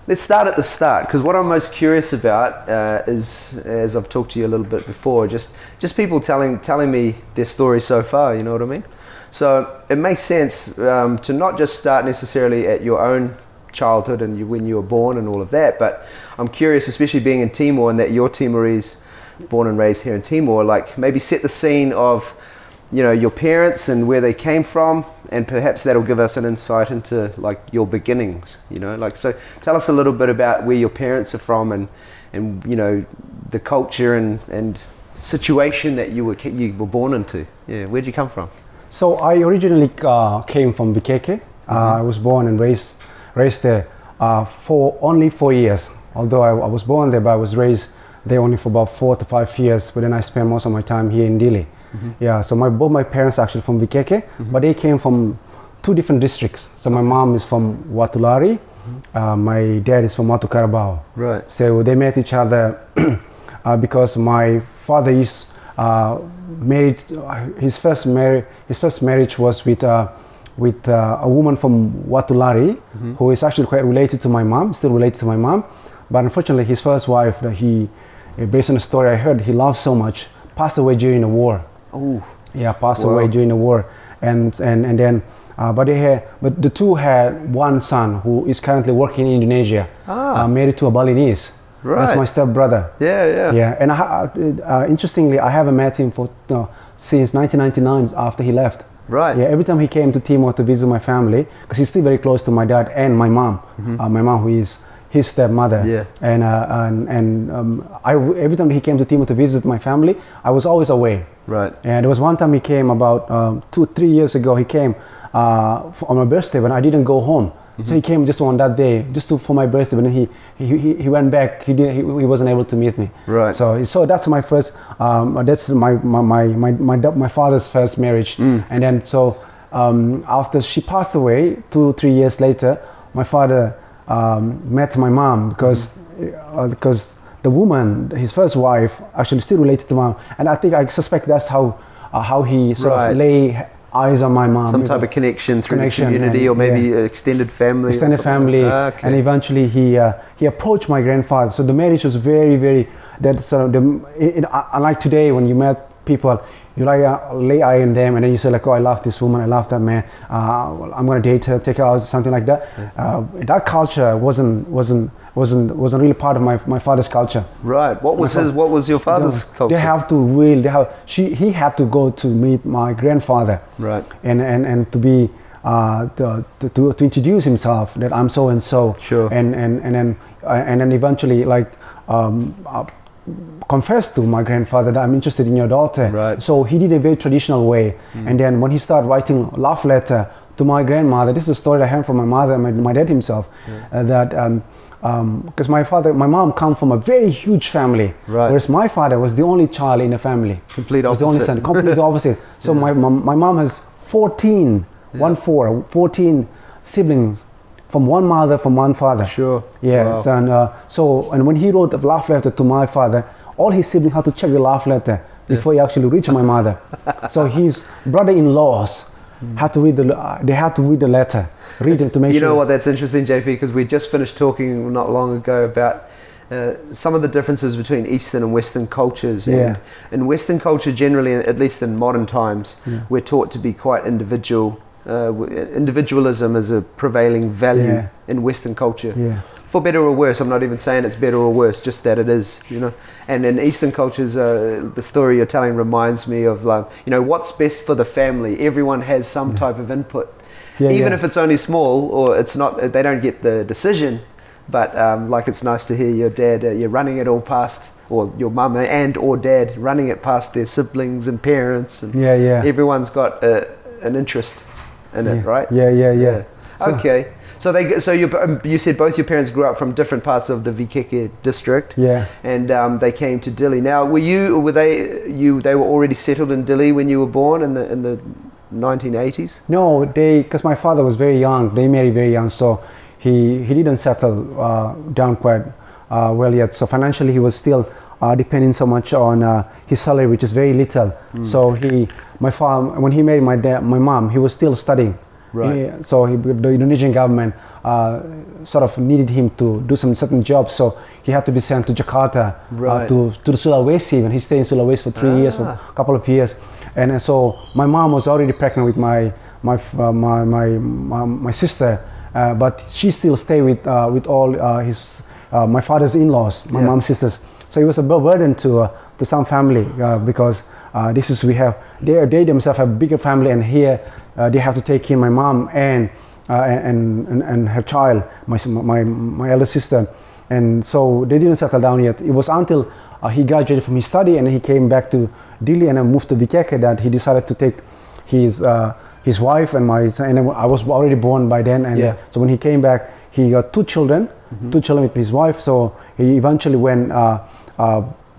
let's start at the start, because what I'm most curious about is, as I've talked to you a little bit before, just people telling me their story so far. You know what I mean? So it makes sense to not just start necessarily at your own childhood and when you were born and all of that, but I'm curious, especially being in Timor and that you're Timorese, born and raised here in Timor, like maybe set the scene of, you know, your parents and where they came from, and perhaps that'll give us an insight into like your beginnings, you know, like, so tell us a little bit about where your parents are from and you know, the culture and situation that you were born into. Yeah, where'd you come from? So I originally came from Bikeke. I was born and raised there for only 4 years. Although I was born there, but I was raised there only for about 4 to 5 years. But then I spent most of my time here in Dili. Yeah, so both my parents are actually from Bikeke, but they came from 2 different districts. So my mom is from Watulari, my dad is from Watu Carabao. Right. So they met each other because my father is married. His first marriage was with a woman from Watulari, who is actually quite related to my mom, still related to my mom. But unfortunately, his first wife, based on the story I heard, he loved so much, passed away during the war. Oh, yeah, passed away during the war, and then, but the two had one son who is currently working in Indonesia, married to a Balinese. Right. That's my stepbrother. Yeah. And interestingly, I haven't met him since 1999 after he left. Right. Yeah, every time he came to Timor to visit my family, because he's still very close to my dad and my mom. My mom, who is his stepmother. Yeah. And every time he came to Timor to visit my family, I was always away. Right. And there was one time he came about 2-3 years ago. He came on my birthday when I didn't go home. So he came just on that day, for my birthday. But then he went back. He wasn't able to meet me. Right. So that's my first. That's my father's first marriage. And then after she passed away, 2-3 years later, my father met my mom because the woman, his first wife, actually still related to mom. And I suspect that's how he sort of lay eyes on my mom. Some type of connection through the community, or maybe extended family. Extended family. Okay. And eventually he approached my grandfather. So the marriage was very, very, unlike today when you met people, you lay eye on them and then you say like, oh, I love this woman, I love that man, I'm going to date her, take her out, something like that. That culture wasn't really part of my father's culture. Right. What was your father's culture? He had to go to meet my grandfather. Right. And to be to introduce himself that I'm so and so. Sure. And then eventually confess to my grandfather that I'm interested in your daughter. Right. So he did a very traditional way. And then when he started writing love letter to my grandmother, this is a story I heard from my mother and my dad himself, because my mom come from a very huge famay, whereas my father was the only child in the family. Complete opposite. Was the only son, complete opposite. So my mom has 14 siblings from one mother, from one father. Sure. Yeah. Wow. And when he wrote the love letter to my father, all his siblings had to check the love letter before he actually reached my mother. So his brother-in-laws had to read the letter. Read it to make sure. You know what, that's interesting, JP, because we just finished talking not long ago about some of the differences between Eastern and Western cultures. And in Western culture generally, at least in modern times, we're taught to be quite individual. Individualism is a prevailing value in Western culture. Yeah. For better or worse. I'm not even saying it's better or worse, just that it is, you know. And in Eastern cultures, the story you're telling reminds me of, like, you know, what's best for the family. Everyone has some type of input. Even if it's only small, or it's not, they don't get the decision, but like, it's nice to hear your dad, you're running it all past, or your mum and or dad running it past their siblings and parents, and everyone's got an interest in it, right? Yeah. Okay. So you said both your parents grew up from different parts of the Bikeke district. Yeah. And they came to Dili. Now, they were already settled in Dili when you were born in the 1980s? No, because my father was very young. They married very young, so he didn't settle down quite well yet. So financially, he was still depending so much on his salary, which is very little. So when he married my mom, he was still studying. Right. The Indonesian government sort of needed him to do some certain jobs, so he had to be sent to Jakarta, to the Sulawesi, and he stayed in Sulawesi for 3 years, for a couple of years. And so my mom was already pregnant with my sister, but she still stayed with all my father's in-laws, my mom's sisters. So it was a burden to some family, because they themselves have a bigger family, and here they have to take in my mom and her child, my elder sister, and so they didn't settle down yet. It was until he graduated from his study and he came back to Dili and moved to Bikeke that he decided to take his wife and I was already born by then, and so when he came back, he got two children with his wife. So he eventually went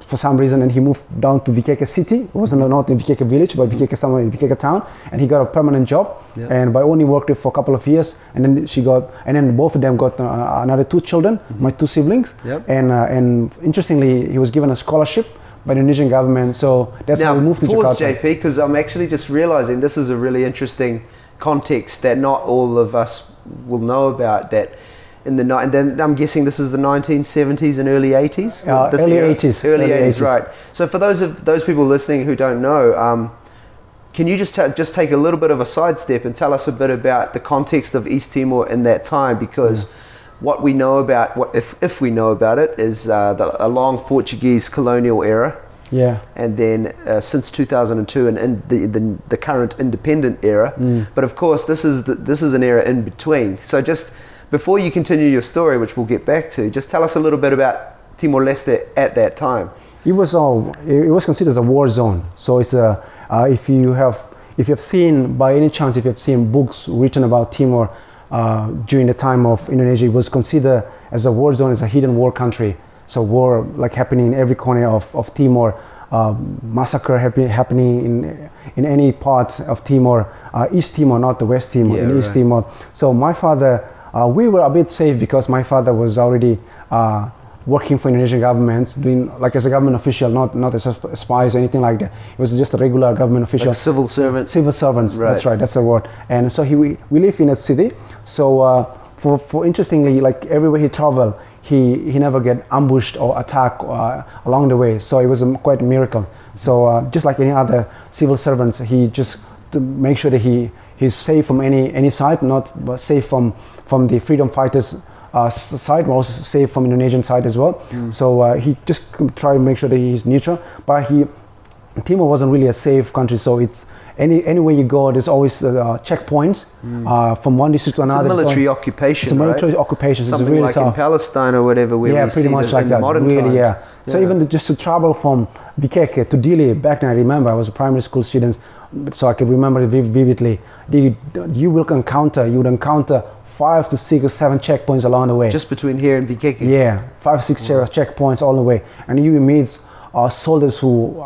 for some reason, and he moved down to Bikeke city. It wasn't not in Bikeke village, but Bikeke, somewhere in Bikeke town, and he got a permanent job. And I only worked there for a couple of years, and then then both of them got another two children, my two siblings. And interestingly, he was given a scholarship by the Indonesian government. So that's how we moved to Jakarta. JP, because I'm actually just realizing this is a really interesting context that not all of us will know about. That and then I'm guessing this is the 1970s and early 80s. Early 80s, right? So for those people listening who don't know, can you just take a little bit of a sidestep and tell us a bit about the context of East Timor in that time? Because what we know about, if we know about it, is a long Portuguese colonial era. And then since 2002 and the current independent era. But of course, this is an era in between. So just before you continue your story, which we'll get back to, just tell us a little bit about Timor-Leste at that time. It was considered as a war zone. So it's if you have seen, by any chance, if you have seen books written about Timor during the time of Indonesia, it was considered as a war zone, as a hidden war country. So war like happening in every corner of Timor, massacre happening in any part of Timor, East Timor, not the West Timor, in East Timor. So my father, we were a bit safe because my father was already working for Indonesian governments, doing like as a government official, not as a spy or anything like that. It was just a regular government official. Like civil servant. Civil servants, that's right, that's the word. And so we live in a city. So for interestingly, like everywhere he traveled, he never get ambushed or attacked along the way. So it was quite a miracle. So just like any other civil servants, he just to make sure that he's safe from any side, not safe from the freedom fighters side, but also safe from Indonesian side as well. So he just try to make sure that he's neutral. But Timor wasn't really a safe country, so it's anywhere you go, there's always checkpoints from one district to another. It's a military occupation. It's a military occupation. Something it's really like tough. in Palestine or whatever, where we pretty see much like in that. Modern really, times. So even just to travel from Bikeke to Dili, back then I remember I was a primary school student, so I can remember it vividly. You would encounter 5 to 6 or 7 checkpoints along the way. Just between here and Bikeke? Yeah, 5 or 6 checkpoints all the way. And you meet soldiers who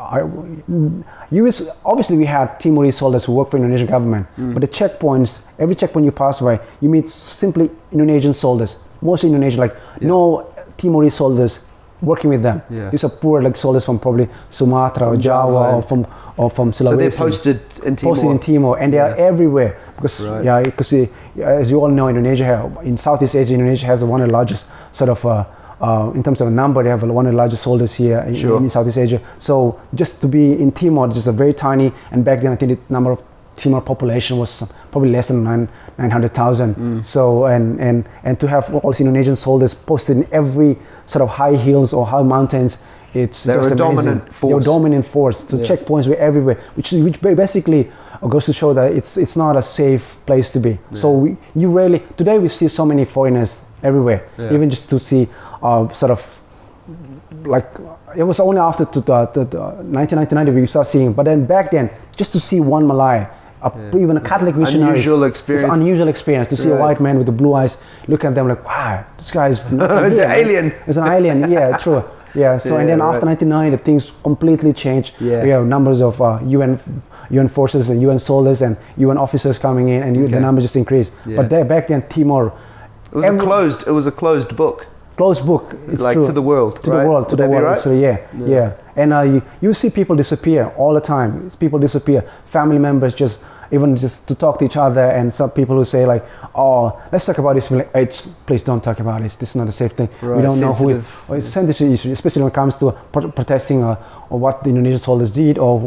obviously we had Timorese soldiers who work for Indonesian government, but the checkpoints, every checkpoint you pass by, you meet simply Indonesian soldiers, mostly Indonesian, no Timorese soldiers working with them. These are poor soldiers from probably Sumatra or Java or from Sulawesi. So they're posted in Timor, and they are everywhere because as you all know, in Southeast Asia, Indonesia has one of the largest sort of in terms of number, they have one of the largest soldiers here in Southeast Asia. So just to be in Timor, just a very tiny, and back then I think the number of Timor population was probably less than 900,000. So and to have all these Indonesian soldiers posted in every sort of high hills or high mountains, they were a dominant force. They were dominant force. So checkpoints were everywhere, which basically goes to show that it's not a safe place to be. So today we see so many foreigners everywhere, even just to see sort of like, it was only after 1999 that we started seeing, but then back then, just to see one Malay, even a Catholic missionary, it's an unusual experience to see a white man with the blue eyes, look at them like, wow, this guy is it's an alien. It's an alien, true. So and then after 1999, the things completely changed. We have numbers of UN forces and UN soldiers and UN officers coming in, and the numbers just increased. But back then, Timor, it was a closed book. Closed book, it's like true. To the world. Right? So and you see people disappear all the time. People disappear. Family members just even just to talk to each other. And some people who say like, oh, let's talk about this. We're like, hey, please don't talk about this. This is not a safe thing. Right. We don't know who Sensitive. it's a sensitive issue, especially when it comes to protesting or what the Indonesian soldiers did or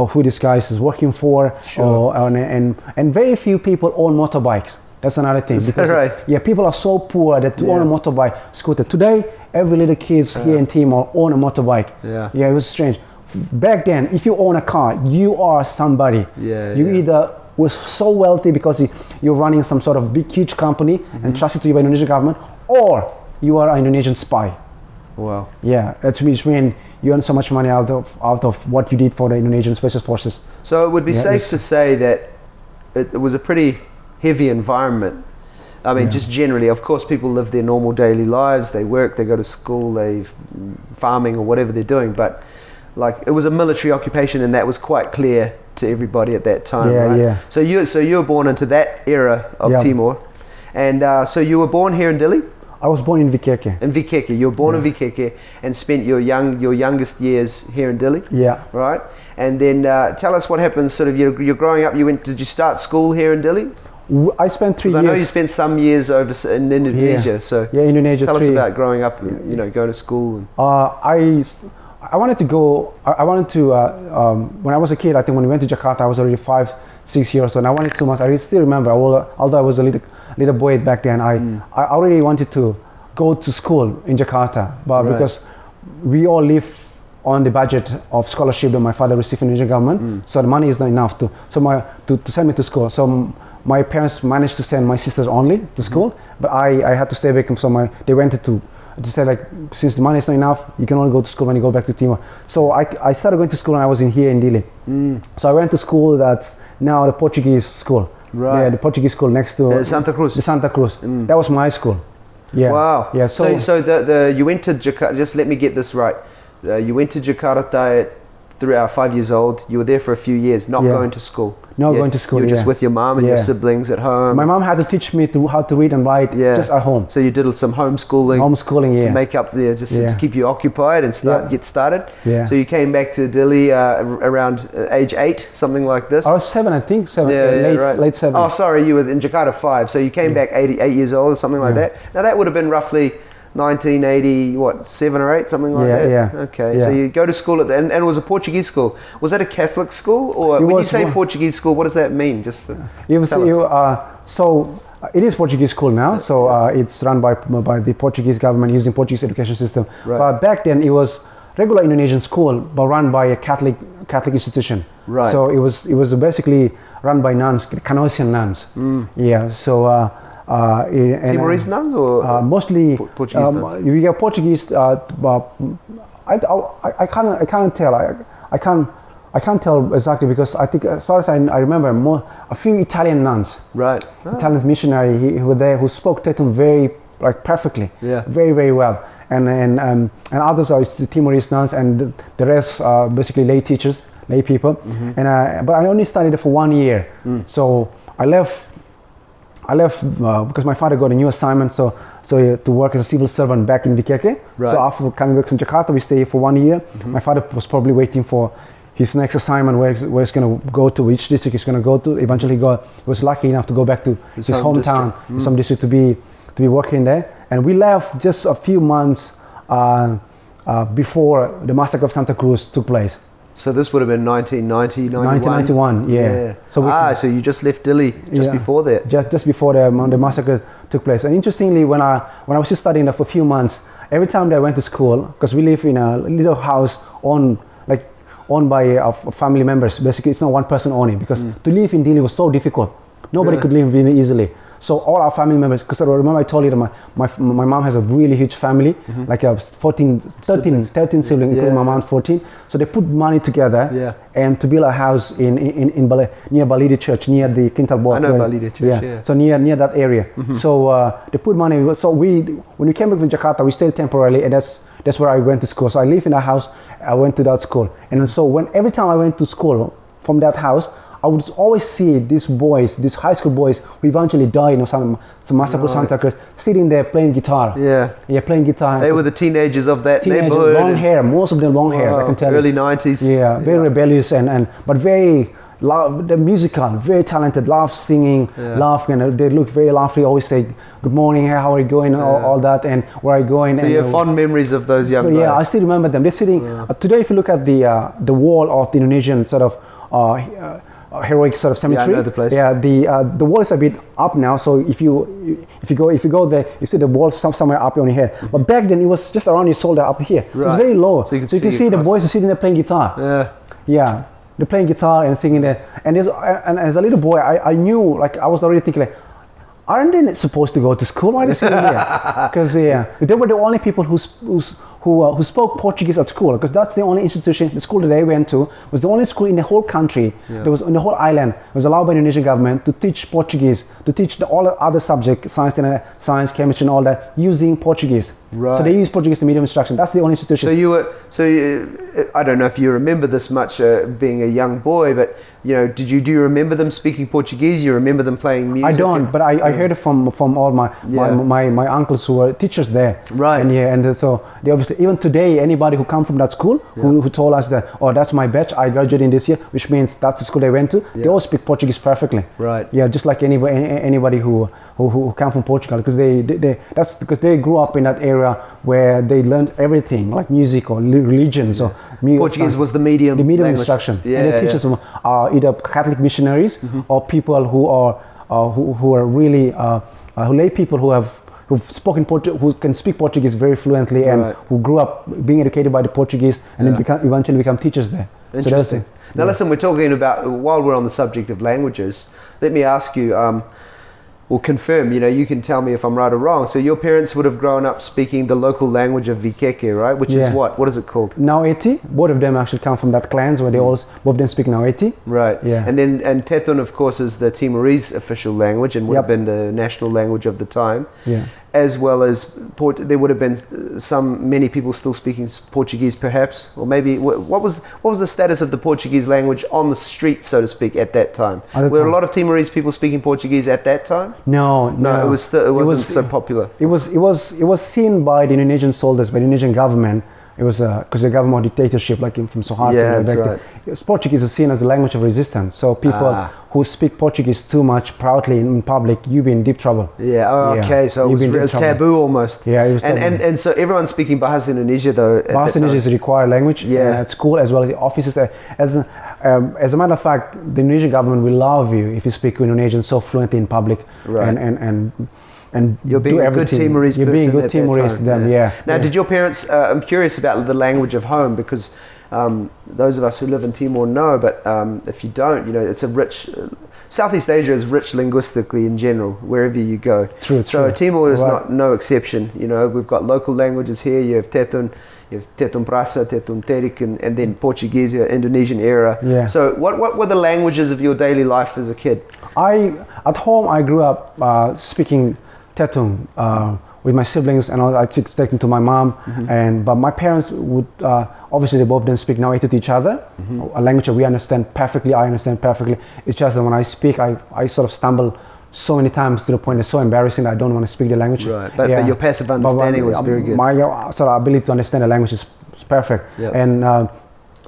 who this guy is working for. Sure. And very few people own motorbikes. That's another thing. Is that right? Yeah, people are so poor that to own a motorbike, scooter. Today, every little kids here in Timor own a motorbike. Yeah, it was strange. Back then, if you own a car, you are somebody. You either was so wealthy because you're running some sort of big, huge company and trusted to you by Indonesian government, or you are an Indonesian spy. Wow. Yeah, that means when you earn so much money out of what you did for the Indonesian Special Forces. So it would be safe to say that it was a pretty heavy environment. I mean, just generally, of course, people live their normal daily lives. They work, they go to school, they farming or whatever they're doing. But like, it was a military occupation, and that was quite clear to everybody at that time. Right? So you were born into that era of Timor, and so you were born here in Dili. I was born in Vikeke. In Vikeke, you were born in Vikeke and spent your youngest years here in Dili. Yeah. Right. And then tell us what happened. Sort of, you're growing up. Did you start school here in Dili? I spent 3 years. I know you spent some years over in Indonesia. So Indonesia. Tell us about growing up. You know, going to school. I wanted to go. I wanted to when I was a kid. I think when we went to Jakarta, I was already 5-6 years old. And I wanted so much. I still remember. Although I was a little boy back then, I already wanted to go to school in Jakarta, but because we all live on the budget of scholarship that my father received from the Indonesian government, so the money is not enough to send me to school. So my parents managed to send my sisters only to school, but I had to stay back. So they went to say like, since the money is not enough, you can only go to school when you go back to Timor. So I started going to school when I was here in Dili. So I went to school that's now the Portuguese school. Right. Yeah, the Portuguese school next to Santa Cruz. The Santa Cruz. That was my school. Yeah. Wow. Yeah. So you went to Jakarta. Just let me get this right. You went to Jakarta at 5 years old. You were there for a few years, not going to school. No, going to school. You were just with your mom and your siblings at home. My mom had to teach me how to read and write just at home. So you did some homeschooling. To make up to keep you occupied and get started. Yeah. So you came back to Dili around age 8, something like this. I was 7, I think. Late 7. Oh, sorry, you were in Jakarta 5. So you came back 8 years old or something like that. Now that would have been roughly 1980, 7 or 8, something like that? Yeah. Okay, so you go to school and it was a Portuguese school. Was that a Catholic school? Or when you say Portuguese school, what does that mean? So it is Portuguese school now, so it's run by the Portuguese government using Portuguese education system. Right. But back then it was regular Indonesian school, but run by a Catholic institution. Right. So it was basically run by nuns, Canossian nuns. Yeah. So Timorese nuns or mostly Portuguese nuns? We have Portuguese. I can't tell. I can't tell exactly because I think as far as I remember, a few Italian nuns. Right. Italian missionary who were there who spoke Tetum very perfectly. Yeah. Very, very well. And others are the Timorese nuns, and the rest are basically lay teachers, lay people. But I only studied it for 1 year. So I left because my father got a new assignment, so to work as a civil servant back in Vikeke. Right. So after coming back from Jakarta, we stayed for 1 year. My father was probably waiting for his next assignment, where he's going to go to, which district he's going to go to. Eventually, he was lucky enough to go back to his hometown, some district, to be working there. And we left just a few months before the massacre of Santa Cruz took place. So this would have been 1990, 1991, yeah. So you just left Dili just before that? Just before the massacre took place. And interestingly, when I was just studying there for a few months, every time that I went to school, because we live in a little house owned by family members. Basically, it's not one person owning, because to live in Dili was so difficult. Nobody could live really easily. So all our family members, because I remember I told you that my mom has a really huge family, like 13 siblings, including my mom 14. So they put money together and to build a house in near Balidi Church, near the Quintal Bot. I know Balidi Church, So near that area. So they put money. So when we came back from Jakarta, we stayed temporarily, and that's where I went to school. So I lived in that house. I went to that school, and so every time I went to school from that house, I would always see these high school boys who eventually died in some massacre Santa Cruz, sitting there playing guitar. Yeah, playing guitar. They were the teenagers of that neighborhood. Long hair, most of them long hair, I can tell early you. 90s. Yeah, very rebellious but very the musical, very talented, love singing, laugh, and they look very lively, always say, good morning, hey, how are you going, and all that, and where are you going. So and you have fond memories of those young guys. Yeah, I still remember them. They're sitting, today if you look at the wall of the Indonesian sort of heroic sort of cemetery. Yeah, I know the place. Yeah, the wall is a bit up now, so if you go there, you see the wall somewhere up on your head. But back then it was just around your shoulder up here. So it's very low. So you can see the boys are sitting there playing guitar. Yeah. Yeah. They're playing guitar and singing there. And as a little boy, I knew, like, I was already thinking, like, aren't they supposed to go to school? Why are they sitting here? Because they were the only people who spoke Portuguese at school, because that's the only institution, the school that I went to was the only school in the whole country, there was in the whole island, was allowed by the Indonesian government to teach Portuguese, to teach all the other subjects, science, chemistry and all that, using Portuguese. Right. So they use Portuguese to medium instruction. That's the only institution. I don't know if you remember this much being a young boy, but do you remember them speaking Portuguese? You remember them playing music? I don't, but I heard it from all my uncles who were teachers there. Right. And so they obviously, even today, anybody who come from that school who told us that, oh, that's my batch, I graduated in this year, which means that's the school they went to. They all speak Portuguese perfectly. Right. Yeah, just like anybody who come from Portugal, because that's because they grew up in that area where they learned everything, like music or religion. So Portuguese was the medium. The medium language. instruction. And the teachers are either Catholic missionaries or people who are really who lay people who can speak Portuguese very fluently and who grew up being educated by the Portuguese and then eventually become teachers there. Interesting. Now listen, we're talking about, while we're on the subject of languages, let me ask you, or confirm, you can tell me if I'm right or wrong. So your parents would have grown up speaking the local language of Vikeke, right? Which is what? What is it called? Naueti. Both of them actually come from that clans where both of them speak Naueti. Right. Yeah. And Tetun, of course, is the Timorese official language and would have been the national language of the time. Yeah. As well as there would have been many people still speaking Portuguese, perhaps, or maybe what was the status of the Portuguese language on the street, so to speak, at that time? Were a lot of Timorese people speaking Portuguese at that time? No. It wasn't so popular. It was seen by the Indonesian soldiers, by the Indonesian government. It was because the government dictatorship, like from Suharto. Yeah, that's right. Portuguese is seen as a language of resistance. So people who speak Portuguese too much proudly in public, you be in deep trouble. Yeah. Oh, okay. So it was taboo almost. Yeah, it was taboo. And so everyone's speaking Bahasa Indonesia though. Bahasa Indonesia is a required language at school as well as the offices. As a matter of fact, the Indonesian government will love you if you speak Indonesian so fluently in public. Right. And you're being a good Timorese person. You're being a good Timorese to them, Now, did your parents, I'm curious about the language of home, because those of us who live in Timor know, but if you don't, it's a rich, Southeast Asia is rich linguistically in general, wherever you go. True. Timor is no exception. We've got local languages here. You have Tetun, Prasa, Tetun Terik, and then Portuguese, Indonesian era. Yeah. So what were the languages of your daily life as a kid? At home, I grew up speaking Tetun with my siblings, and I took to my mom. But my parents would obviously they both didn't speak Naueti to each other, a language that we understand perfectly. I understand perfectly. It's just that when I speak, I sort of stumble so many times to the point it's so embarrassing that I don't want to speak the language. Right. But your passive understanding was very good. My sort of ability to understand the language is perfect. Yep. And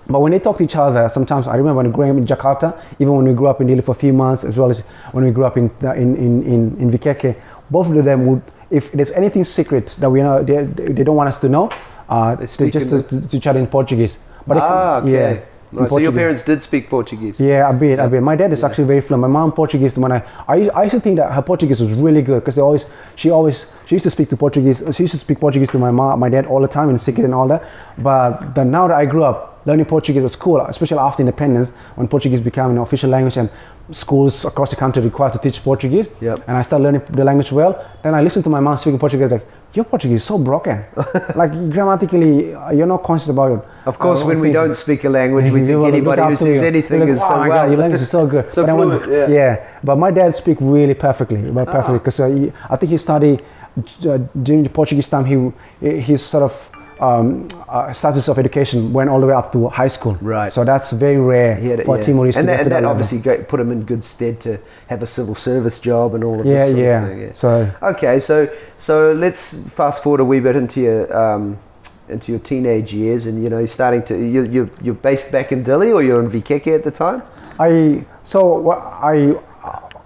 but when they talk to each other, sometimes I remember when growing up in Jakarta, even when we grew up in Dili for a few months, as well as when we grew up in Vikeke, both of them would, if there's anything secret that we know they don't want us to know, they just to chat in Portuguese. But okay. Right, so your parents did speak Portuguese? Yeah, a bit. My dad is actually very fluent. My mom Portuguese. When I used to think that her Portuguese was really good, because she used to speak Portuguese to my dad all the time in secret and all that. But now that I grew up learning Portuguese at school, especially after independence, when Portuguese became an official language and schools across the country required to teach Portuguese, and I started learning the language well, then I listened to my mom speaking Portuguese, like, your Portuguese is so broken. Like, grammatically, you're not conscious about it. Of course, when we don't speak a language, we think anybody who says anything is so well. Your language is so good. So fluent, But my dad speaks really perfectly, because I think he studied, during the Portuguese time, his sort of status of education went all the way up to high school. Right. So that's very rare for Timorese to get to that level. Obviously put him in good stead to have a civil service job and all of this sort of thing. So okay, so let's fast forward a wee bit into your teenage years, and you're starting to you're based back in Dili, or you're in Vikeke at the time?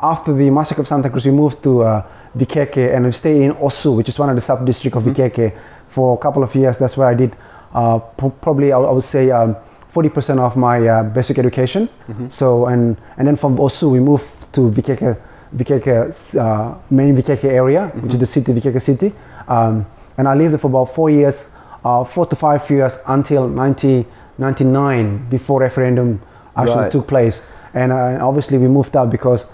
After the massacre of Santa Cruz, we moved to Bikeke, and we stayed in Osu, which is one of the sub-districts of Bikeke, for a couple of years. That's where I did probably I would say 40% of my basic education. So and then from Osu we moved to Bikeke, main Bikeke area, which is the city, Bikeke city, and I lived there for about 4 years, 4 to 5 years until 1999, before referendum actually took place. And obviously we moved out because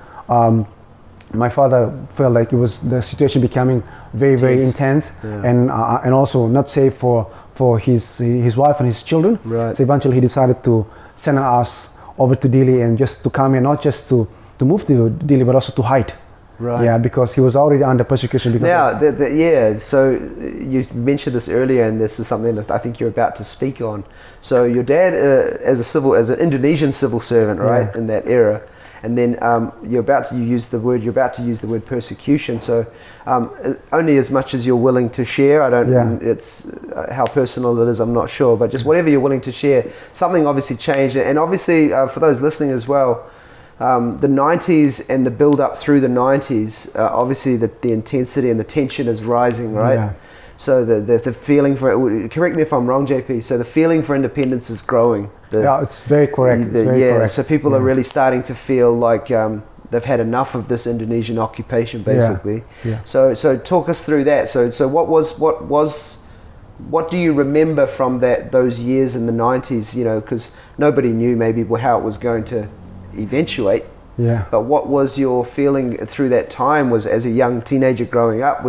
my father felt like the situation becoming very intense, and also not safe for his wife and his children. So eventually he decided to send us over to Dili, and just to come here, not just to move to Dili, but also to hide. Yeah, because he was already under persecution. Because so you mentioned this earlier, and this is something that I think you're about to speak on. So your dad, as an Indonesian civil servant, right, in that era, and then you're about to use the word persecution. So only as much as you're willing to share. I don't. It's how personal it is, I'm not sure, but just whatever you're willing to share. Something obviously changed, and obviously for those listening as well. The 90s and the build up through the 90s, obviously the intensity and the tension is rising, right? Yeah. So the feeling for it, correct me if I'm wrong, JP, so the feeling for independence is growing. Yeah, it's very correct. It's very correct. So people are really starting to feel like they've had enough of this Indonesian occupation, basically. So talk us through that. So what do you remember from those years in the 90s, you know, because nobody knew maybe how it was going to eventuate, but what was your feeling through that time? Was as a young teenager growing up,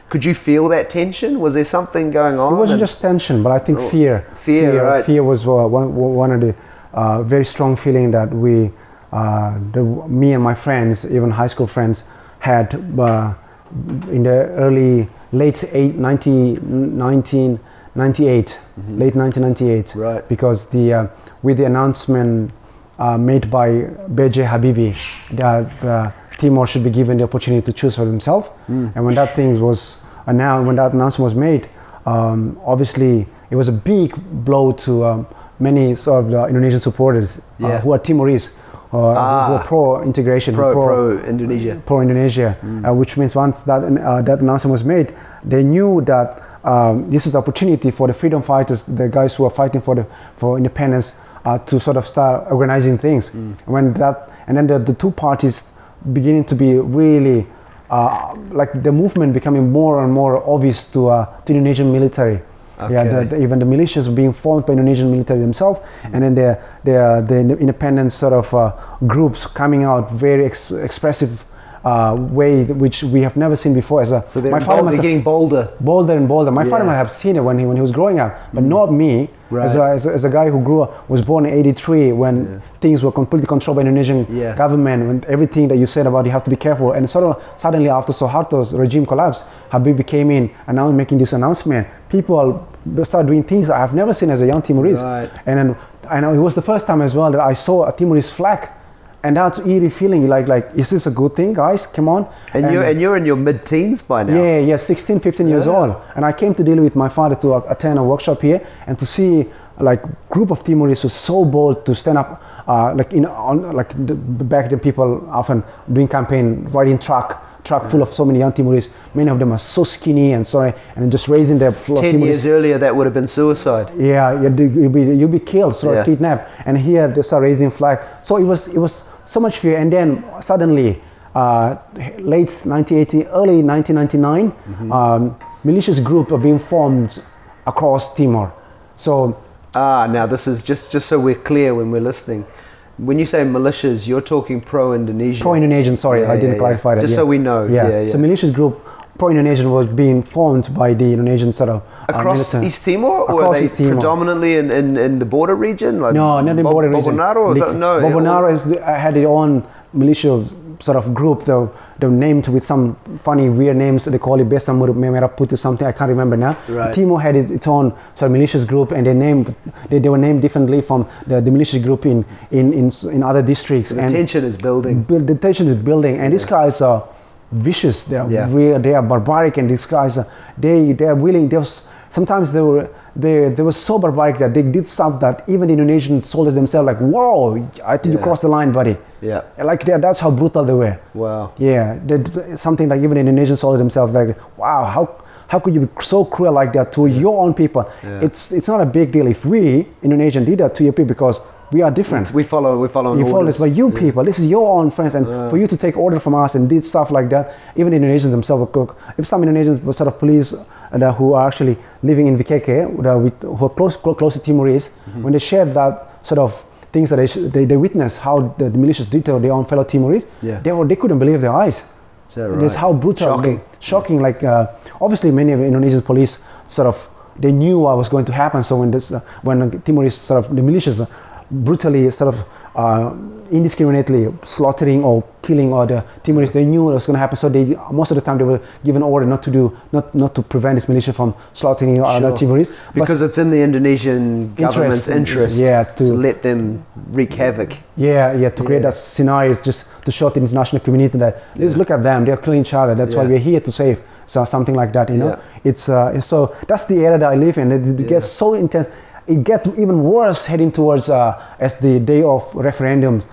could you feel that tension? Was there something going on? It wasn't just tension, but I think fear right. Fear was one of the very strong feeling that me and my friends, even high school friends, had in the late 1998, late 1998, right? Because with the announcement made by B.J. Habibie that Timor should be given the opportunity to choose for himself, and when that thing was announced, when that announcement was made, obviously it was a big blow to many sort of Indonesian supporters who are Timorese, who are pro-integration, pro-Indonesia, which means once that announcement was made, they knew that this is the opportunity for the freedom fighters, the guys who are fighting for independence, to sort of start organizing things. And then the two parties beginning to be really like the movement becoming more and more obvious to the Indonesian military. Even the militias being formed by Indonesian military themselves, and then the independent sort of groups coming out very expressive way, which we have never seen before. So they're getting bolder and bolder. My father might have seen it when he was growing up, but not me. Right. As a guy who was born in '83, when things were completely controlled by Indonesian government, when everything that you said about you have to be careful, and suddenly after Suharto's regime collapsed, Habibie came in and now making this announcement. People start doing things that I've never seen as a young Timorese, and then I know it was the first time as well that I saw a Timorese flag. And that's eerie feeling, like, is this a good thing, guys? Come on. And you're in your mid-teens by now. Yeah, 16, 15 years old. And I came to deal with my father to attend a workshop here, and to see like group of Timorese was so bold to stand up, back then people often doing campaign, riding truck full of so many young Timorese. Many of them are so skinny and just raising their 10 years earlier, that would have been suicide. Yeah, you'd be killed, kidnapped. And here they start raising flag. So it was so much fear. And then suddenly, late 1980, early 1999, militias group are being formed across Timor. So now this is just so we're clear when we're listening. When you say militias, you're talking pro-Indonesian. Pro-Indonesian, sorry, I didn't clarify that. Just so we know. So militias group, pro-Indonesian, was being formed by the Indonesian sort of across East Timor, or are they predominantly in the border region? Like no, not in the border region. Bobonaro, Bobonaro had their own militia sort of group. They're named with some funny, weird names. They call it Besa Merah Putih something. I can't remember now. Right. Timor had its own sort of militias group, and they were named differently from the militia group in other districts. So the tension is building. The tension is building, and these guys are vicious. They are barbaric, and these guys they are willing. Sometimes they they were so barbaric that they did something that even the Indonesian soldiers themselves like, whoa, I think you crossed the line, buddy. Yeah. Like that's how brutal they were. Wow. Yeah, something like even the Indonesian soldiers themselves like, wow, how could you be so cruel like that to your own people? Yeah. It's not a big deal if we Indonesian did that to your people because we are different. We follow You follow this, but you people, this is your own friends, and for you to take order from us and did stuff like that, even Indonesians themselves will cook. If some Indonesians were sort of police who are actually living in VKK, who are close to Timorese, when they shared that sort of things that they witnessed how the militias did to their own fellow Timorese, they couldn't believe their eyes. Right? It's how brutal, shocking. Like obviously, many of the Indonesian police sort of they knew what was going to happen. So when Timorese sort of the militias brutally sort of indiscriminately slaughtering or killing all the Timorese, they knew what was going to happen. So they most of the time they were given order not to prevent this militia from slaughtering other Timorese because it's in the Indonesian government's interest to let them wreak havoc. To create that scenario is just to show the international community that let's look at them, they're killing each other. That's why we're here to save. So something like that, you know. It's so that's the era that I live in. It gets so intense. It gets even worse heading towards as the day of referendums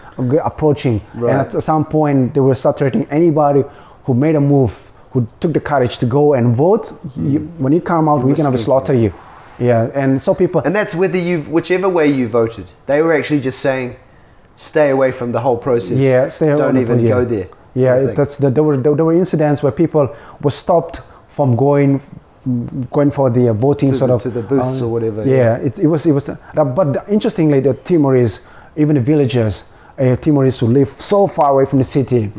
approaching. And at some point they will start threatening anybody who made a move, who took the courage to go and vote. When you come out, we're going to slaughter you. Yeah, and so people... And that's whichever way you voted. They were actually just saying, stay away from the whole process. Yeah, stay away. Don't even go there. Yeah, there were incidents where people were stopped from going for the voting to the booths or whatever. It was. But interestingly, the Timorese, even the villagers, Timorese who live so far away from the city,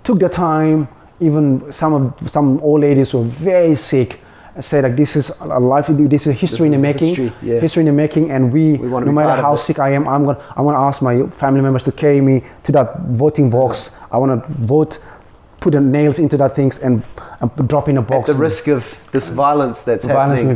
took the time. Even some old ladies who were very sick said like, this is a life. This is history in the making. History in the making, and we no matter how sick I am, I'm gonna ask my family members to carry me to that voting box. I want to vote. Put the nails into that things and drop in a box. At the risk of this violence that's happening.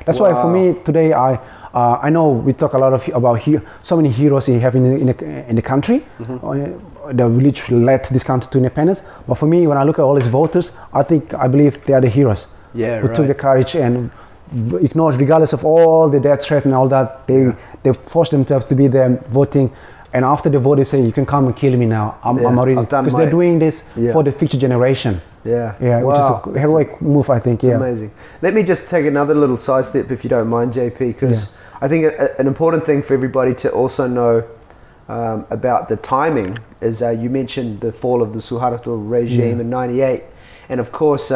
That's why for me today, I know we talk a lot about so many heroes you have in the country, which led this country to independence. But for me, when I look at all these voters, I believe they are the heroes who took the courage and ignored, regardless of all the death threat and all that. They forced themselves to be there voting. And after the vote, they say, you can come and kill me now. I'm already... Because they're doing this for the future generation. Which is a heroic move, I think. It's amazing. Let me just take another little sidestep, if you don't mind, JP, because I think an important thing for everybody to also know about the timing is you mentioned the fall of the Suharto regime in 98. And of course,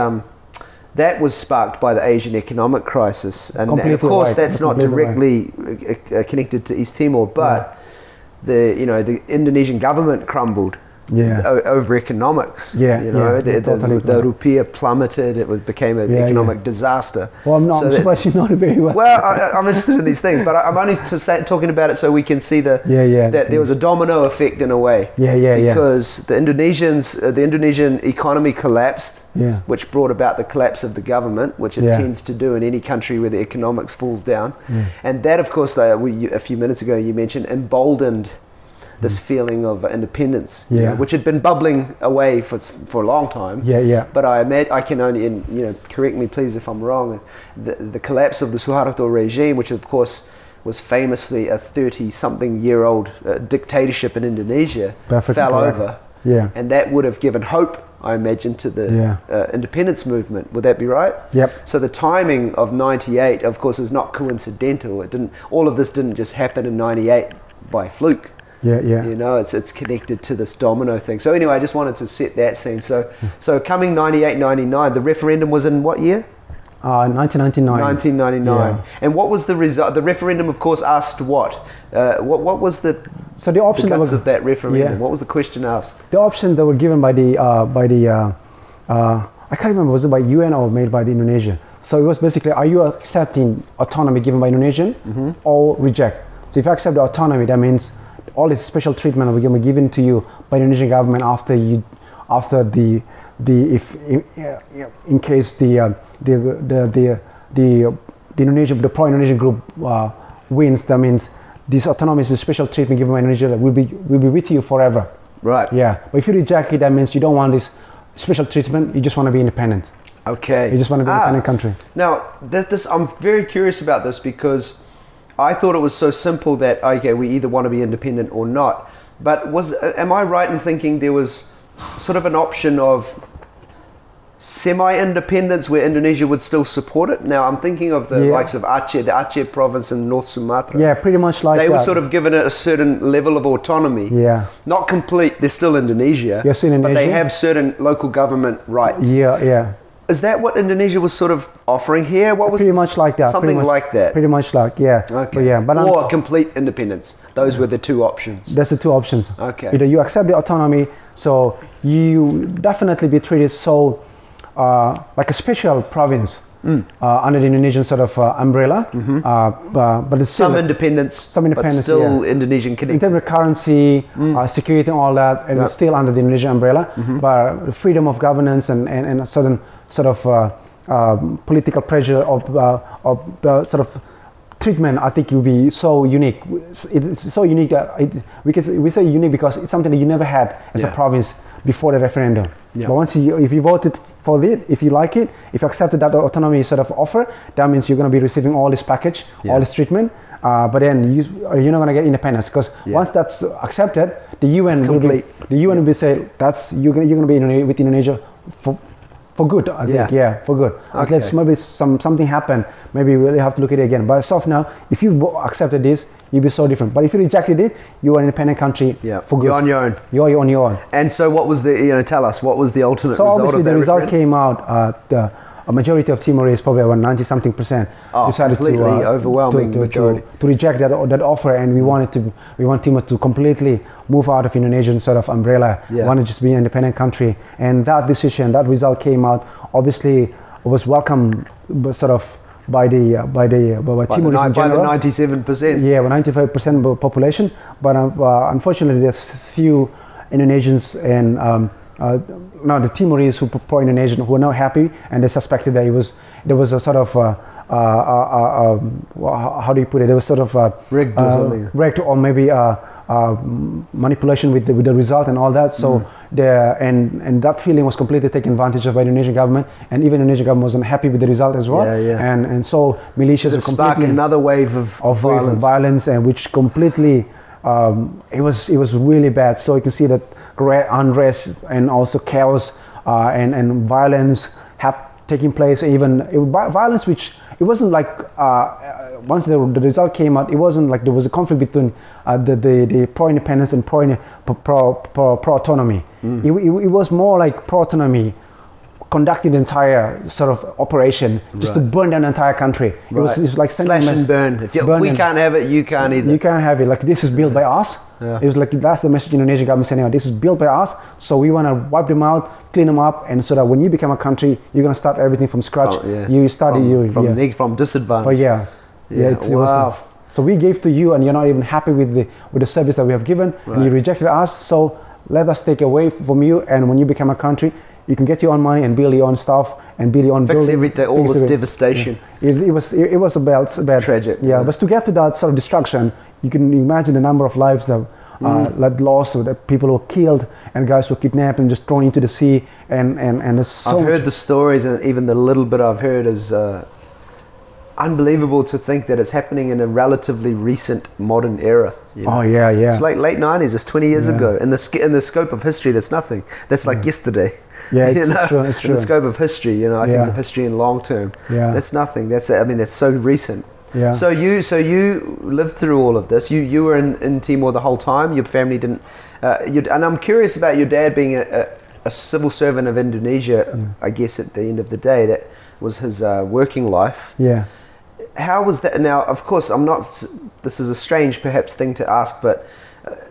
that was sparked by the Asian economic crisis. And of course, that's not directly connected to East Timor, but... The Indonesian government crumbled over economics. The rupiah plummeted. It became an economic disaster. Well, I'm surprised you know it very well. Well, I'm interested in these things, but I'm only talking about it so we can see that there was a domino effect in a way. Because the Indonesian economy collapsed, which brought about the collapse of the government, which it tends to do in any country where the economics falls down. And that, of course, a few minutes ago you mentioned, emboldened this feeling of independence, which had been bubbling away for a long time. But I can only, correct me please if I'm wrong, the collapse of the Suharto regime, which of course was famously a 30-something-year-old dictatorship in Indonesia, fell over. And that would have given hope, I imagine, to the independence movement. Would that be right? So the timing of 98, of course, is not coincidental. All of this didn't just happen in 98 by fluke. It's connected to this domino thing. So anyway, I just wanted to set that scene. So coming 98, 99, the referendum was in what year? 1999. 1999. And what was the result? The referendum, of course, asked what? What was the option of that referendum? What was the question asked? The option that were given by the I can't remember, was it by UN or made by the Indonesia? So it was basically, are you accepting autonomy given by Indonesian or reject? So if you accept the autonomy, that means all this special treatment will be given to you by the Indonesian government in case the pro-Indonesian group wins. That means this autonomy is a special treatment given by Indonesia that will be with you forever. Right. But if you reject it, that means you don't want this special treatment. You just want to be independent. Okay. He just wanted to be an independent country. Now, I'm very curious about this because I thought it was so simple that, okay, we either want to be independent or not. But am I right in thinking there was sort of an option of semi-independence where Indonesia would still support it? Now, I'm thinking of the likes of Aceh, the Aceh province in North Sumatra. Yeah, pretty much like that. They were sort of given a certain level of autonomy. Yeah. Not complete, they're still Indonesia. Yes, Indonesia. But they have certain local government rights. Yeah, yeah. Is that what Indonesia was sort of offering here? What was pretty much like that? Something like that. Pretty much like, yeah. Okay. But or complete independence. Those were the two options. That's the two options. Okay. Either you accept the autonomy, so you definitely be treated so like a special province under the Indonesian sort of umbrella. But it's still some independence, but still Indonesian connected. In terms of currency, security, and all that, and it's still under the Indonesian umbrella. But freedom of governance and a certain sort of political pressure of sort of treatment, I think it will be so unique. It's so unique that we say unique because it's something that you never had as a province before the referendum. But once if you voted for it, if you like it, if you accepted that autonomy sort of offer, that means you're going to be receiving all this package, all this treatment. But then you're not going to get independence because once that's accepted, the UN will be say that's you're going to be with Indonesia for good, I think. Yeah, for good. Okay. Unless maybe something happened, maybe we'll have to look at it again. But as of now, if you accepted this, you'll be so different. But if you rejected it, you're an independent country for good. You're on your own. You're on your own. And so what was tell us, what was the ultimate result of that? So obviously the result came out, a majority of Timorese, probably about 90-something%, decided completely overwhelming majority. to reject that offer, and we want Timor to completely move out of Indonesian sort of umbrella. We want to just be an independent country, and that decision, that result came out. Obviously, was welcomed sort of by Timorese in general. By the 97%. Yeah, 95% population, but unfortunately, there's few Indonesians and. Now the Timorese who pro-Indonesian who are not happy, and they suspected that there was a sort of how do you put it? There was sort of rigged or something. Rigged or maybe manipulation with the result and all that. So and that feeling was completely taken advantage of by the Indonesian government, and even the Indonesian government wasn't happy with the result as well. And so militias were completely another wave of violence, and which completely. It was really bad. So you can see that great unrest and also chaos and violence taking place. Even violence, which it wasn't like once the result came out, it wasn't like there was a conflict between the pro-independence and pro-autonomy. It was more like pro-autonomy conducting the entire sort of operation just to burn down the entire country. It was like slash and burn. If we can't have it, you can't either. You can't have it. Like, this is built by us. It was like, that's the message Indonesian government sending out. This is built by us, so we want to wipe them out, clean them up, and so that when you become a country, you're going to start everything from scratch. You started from disadvantage. Wow. So we gave to you, and you're not even happy with the service that we have given, and you rejected us. So let us take away from you, and when you become a country, you can get your own money and build your own stuff and build your own building. Fix everything, all this devastation. It was a bad. Tragic. Yeah, but to get to that sort of destruction, you can imagine the number of lives that lost, or that people were killed, and guys were kidnapped and just thrown into the sea. And there's so I've heard the stories, and even the little bit I've heard is unbelievable to think that it's happening in a relatively recent modern era. Oh yeah. It's like late 90s. It's 20 years ago. In the scope of history, that's nothing. That's like yesterday. Yeah, it's true. It's true. In the scope of history, I think of history in long term. That's nothing. That's so recent. Yeah. So you lived through all of this. You were in Timor the whole time. Your family didn't. And I'm curious about your dad being a civil servant of Indonesia. I guess at the end of the day, that was his working life. Yeah. How was that? Now, of course, I'm not. This is a strange, perhaps, thing to ask, but.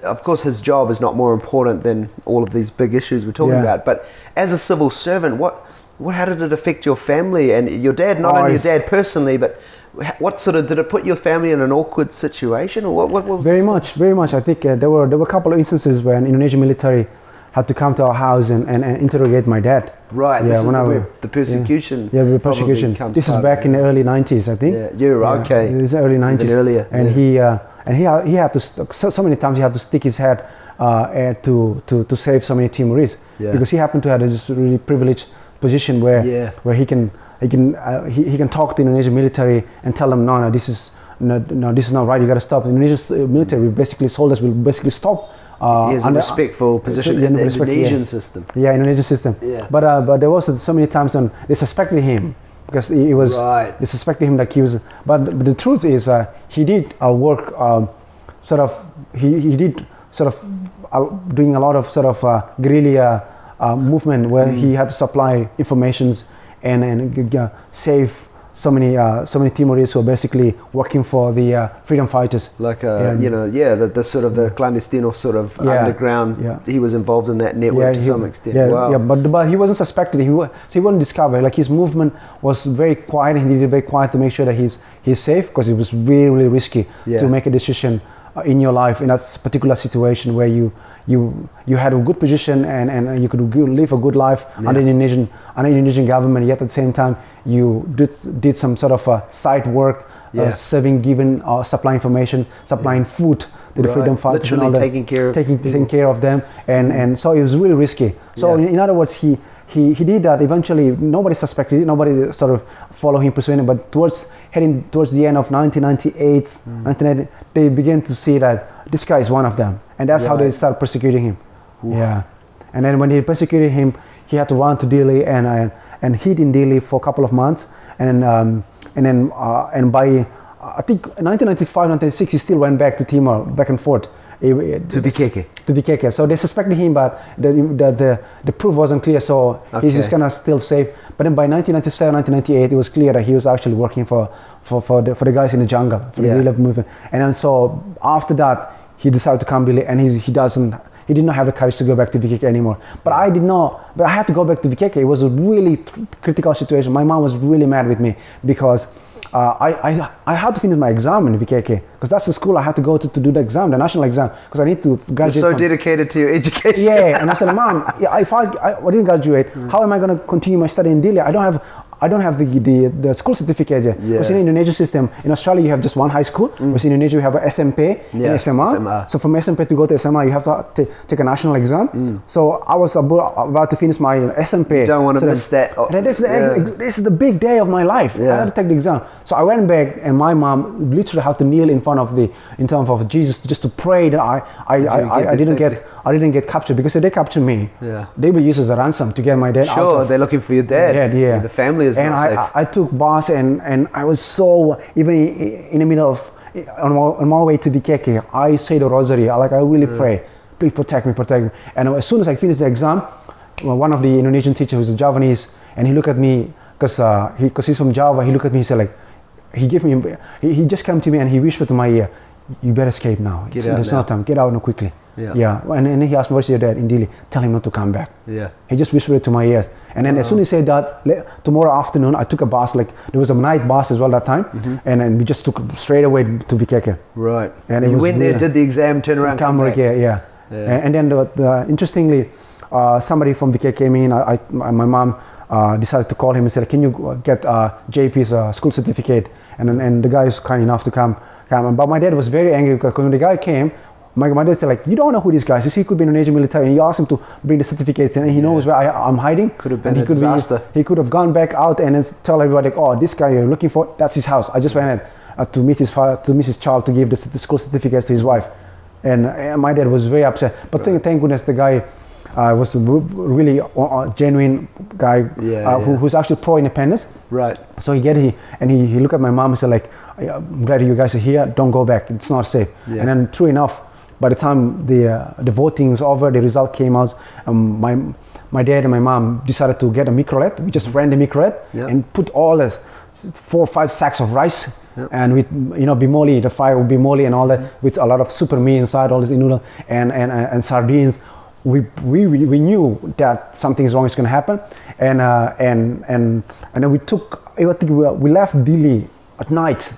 Of course, his job is not more important than all of these big issues we're talking about. But as a civil servant, how did it affect your family and your dad? Not only your dad personally, but what sort of did it put your family in an awkward situation, or what was? Very much. I think there were a couple of instances where an Indonesian military had to come to our house and interrogate my dad. Right. Yeah. This is the persecution. Yeah, the persecution. This is back in the early 90s, I think. Yeah. You're okay. It was early 90s. Even earlier. And he had to so many times he had to stick his head to save so many Timorese because he happened to have this really privileged position where he can talk to Indonesian military and tell them no, this is not right. You got to stop. The Indonesian military basically soldiers will basically stop. He has a respectful position in the Indonesian system. Yeah, Indonesian system. Yeah. But there was so many times when they suspected him because he was. Right. They suspected him like he was. But the truth is, he did work. He did doing a lot of guerrilla movement where he had to supply informations and save so many Timorese who are basically working for the freedom fighters. Like the sort of the clandestino sort of underground. Yeah. He was involved in that network to some extent. Yeah, wow. Yeah, but he wasn't suspected. He wasn't discovered. Like his movement was very quiet. He did it very quiet to make sure that he's safe because it was really, really risky to make a decision in your life in that particular situation where you had a good position and you could live a good life under Indonesian government, yet at the same time you did some sort of side work, serving, giving, supplying information, supplying food to the freedom fighters, literally taking care of them, and so it was really risky. So in other words, he did that. Eventually, nobody suspected it. Nobody sort of followed him, pursuing it. But heading towards the end of 1998, they began to see that this guy is one of them, and that's how they started persecuting him. Oof. Yeah, and then when they persecuted him, he had to run to Delhi and hid in Delhi for a couple of months, and by I think 1995, 1996, he still went back to Timor, back and forth. To Bikeke. So they suspected him, but the proof wasn't clear, so he's kind of still safe. But then by 1997, 1998, it was clear that he was actually working for the guys in the jungle, for the guerrilla movement. And then so after that, he decided to come Delhi, and he did not have the courage to go back to Bikeke anymore. But I did not. But I had to go back to Bikeke. It was a really critical situation. My mom was really mad with me because I had to finish my exam in Bikeke because that's the school I had to go to do the exam, the national exam, because I need to graduate. You're so dedicated to your education. Yeah, and I said, Mom, if I didn't graduate, how am I going to continue my study in Delhi? I don't have the school certificate yet. Because in the Indonesian system, in Australia you have just one high school. Because in Indonesia you have a SMP and SMR. So from SMP to go to SMR you have to take a national exam. So I was about to finish my SMP. You don't want to miss that. This is the big day of my life. I had to take the exam. So I went back, and my mom literally had to kneel in front of Jesus just to pray that I didn't get captured, because if they captured me, they will use as a ransom to get my dad out. Sure, they're looking for your dad. Yeah. The family is not safe. I took bus and I was so, even in the middle of, on my way to Bikeke, I say the rosary. I really pray, please protect me. And as soon as I finished the exam, one of the Indonesian teachers, who's a Javanese, and he looked at me, because he's from Java, he looked at me, he said he just came to me and he whispered to my ear, you better escape now. There's no time. Get out now quickly. Yeah. And he asked me, where's your dad in Delhi? Tell him not to come back. Yeah. He just whispered it to my ears. And then as soon as he said that, tomorrow afternoon, I took a bus, there was a night bus as well that time. And then we just took straight away to Bikeke. Right. And you went there, did the exam, turned around, come back. Yeah. And then interestingly, somebody from Bikeke came in. My mom decided to call him and said, can you get JP's school certificate? And the guy is kind enough to come. But my dad was very angry because when the guy came, my dad said, you don't know who this guy is. He could be in Indonesian military, and you asked him to bring the certificates, and he knows where I'm hiding. Could have been a disaster. He could have gone back out and then tell everybody, this guy you're looking for, that's his house. I just went to meet his father, to meet his child, to give the school certificates to his wife. And my dad was very upset. But thank goodness the guy was a really genuine guy who's actually pro-independence. Right. So he looked at my mom and said, I'm glad you guys are here. Don't go back. It's not safe. Yeah. And then true enough, by the time the voting is over, the result came out. My dad and my mom decided to get a microlet. We just ran the microlet and put all the 4 or 5 sacks of rice. Yep. And with bimoli, the fire with bimoli and all that, with a lot of super meat inside, all this noodle and sardines. We knew that something wrong is going to happen, and then we left Delhi at night.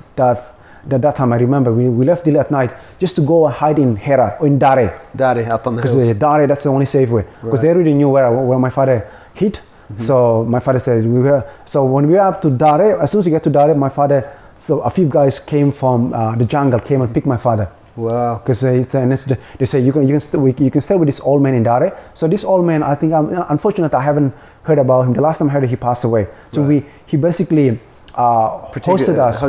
That time I remember we left Delhi at night just to go hide in Hera or in Dare. Dare, up on the hills. Because Dare, that's the only safe way. Because they already knew where my father hid. Mm-hmm. So my father said So when we were up to Dare, as soon as we get to Dare, my father. So a few guys came from the jungle, came and picked my father. Wow. Because they say you can stay with this old man in Dare. So this old man, I think, unfortunately, I haven't heard about him. The last time I heard, he passed away. So he basically hosted us.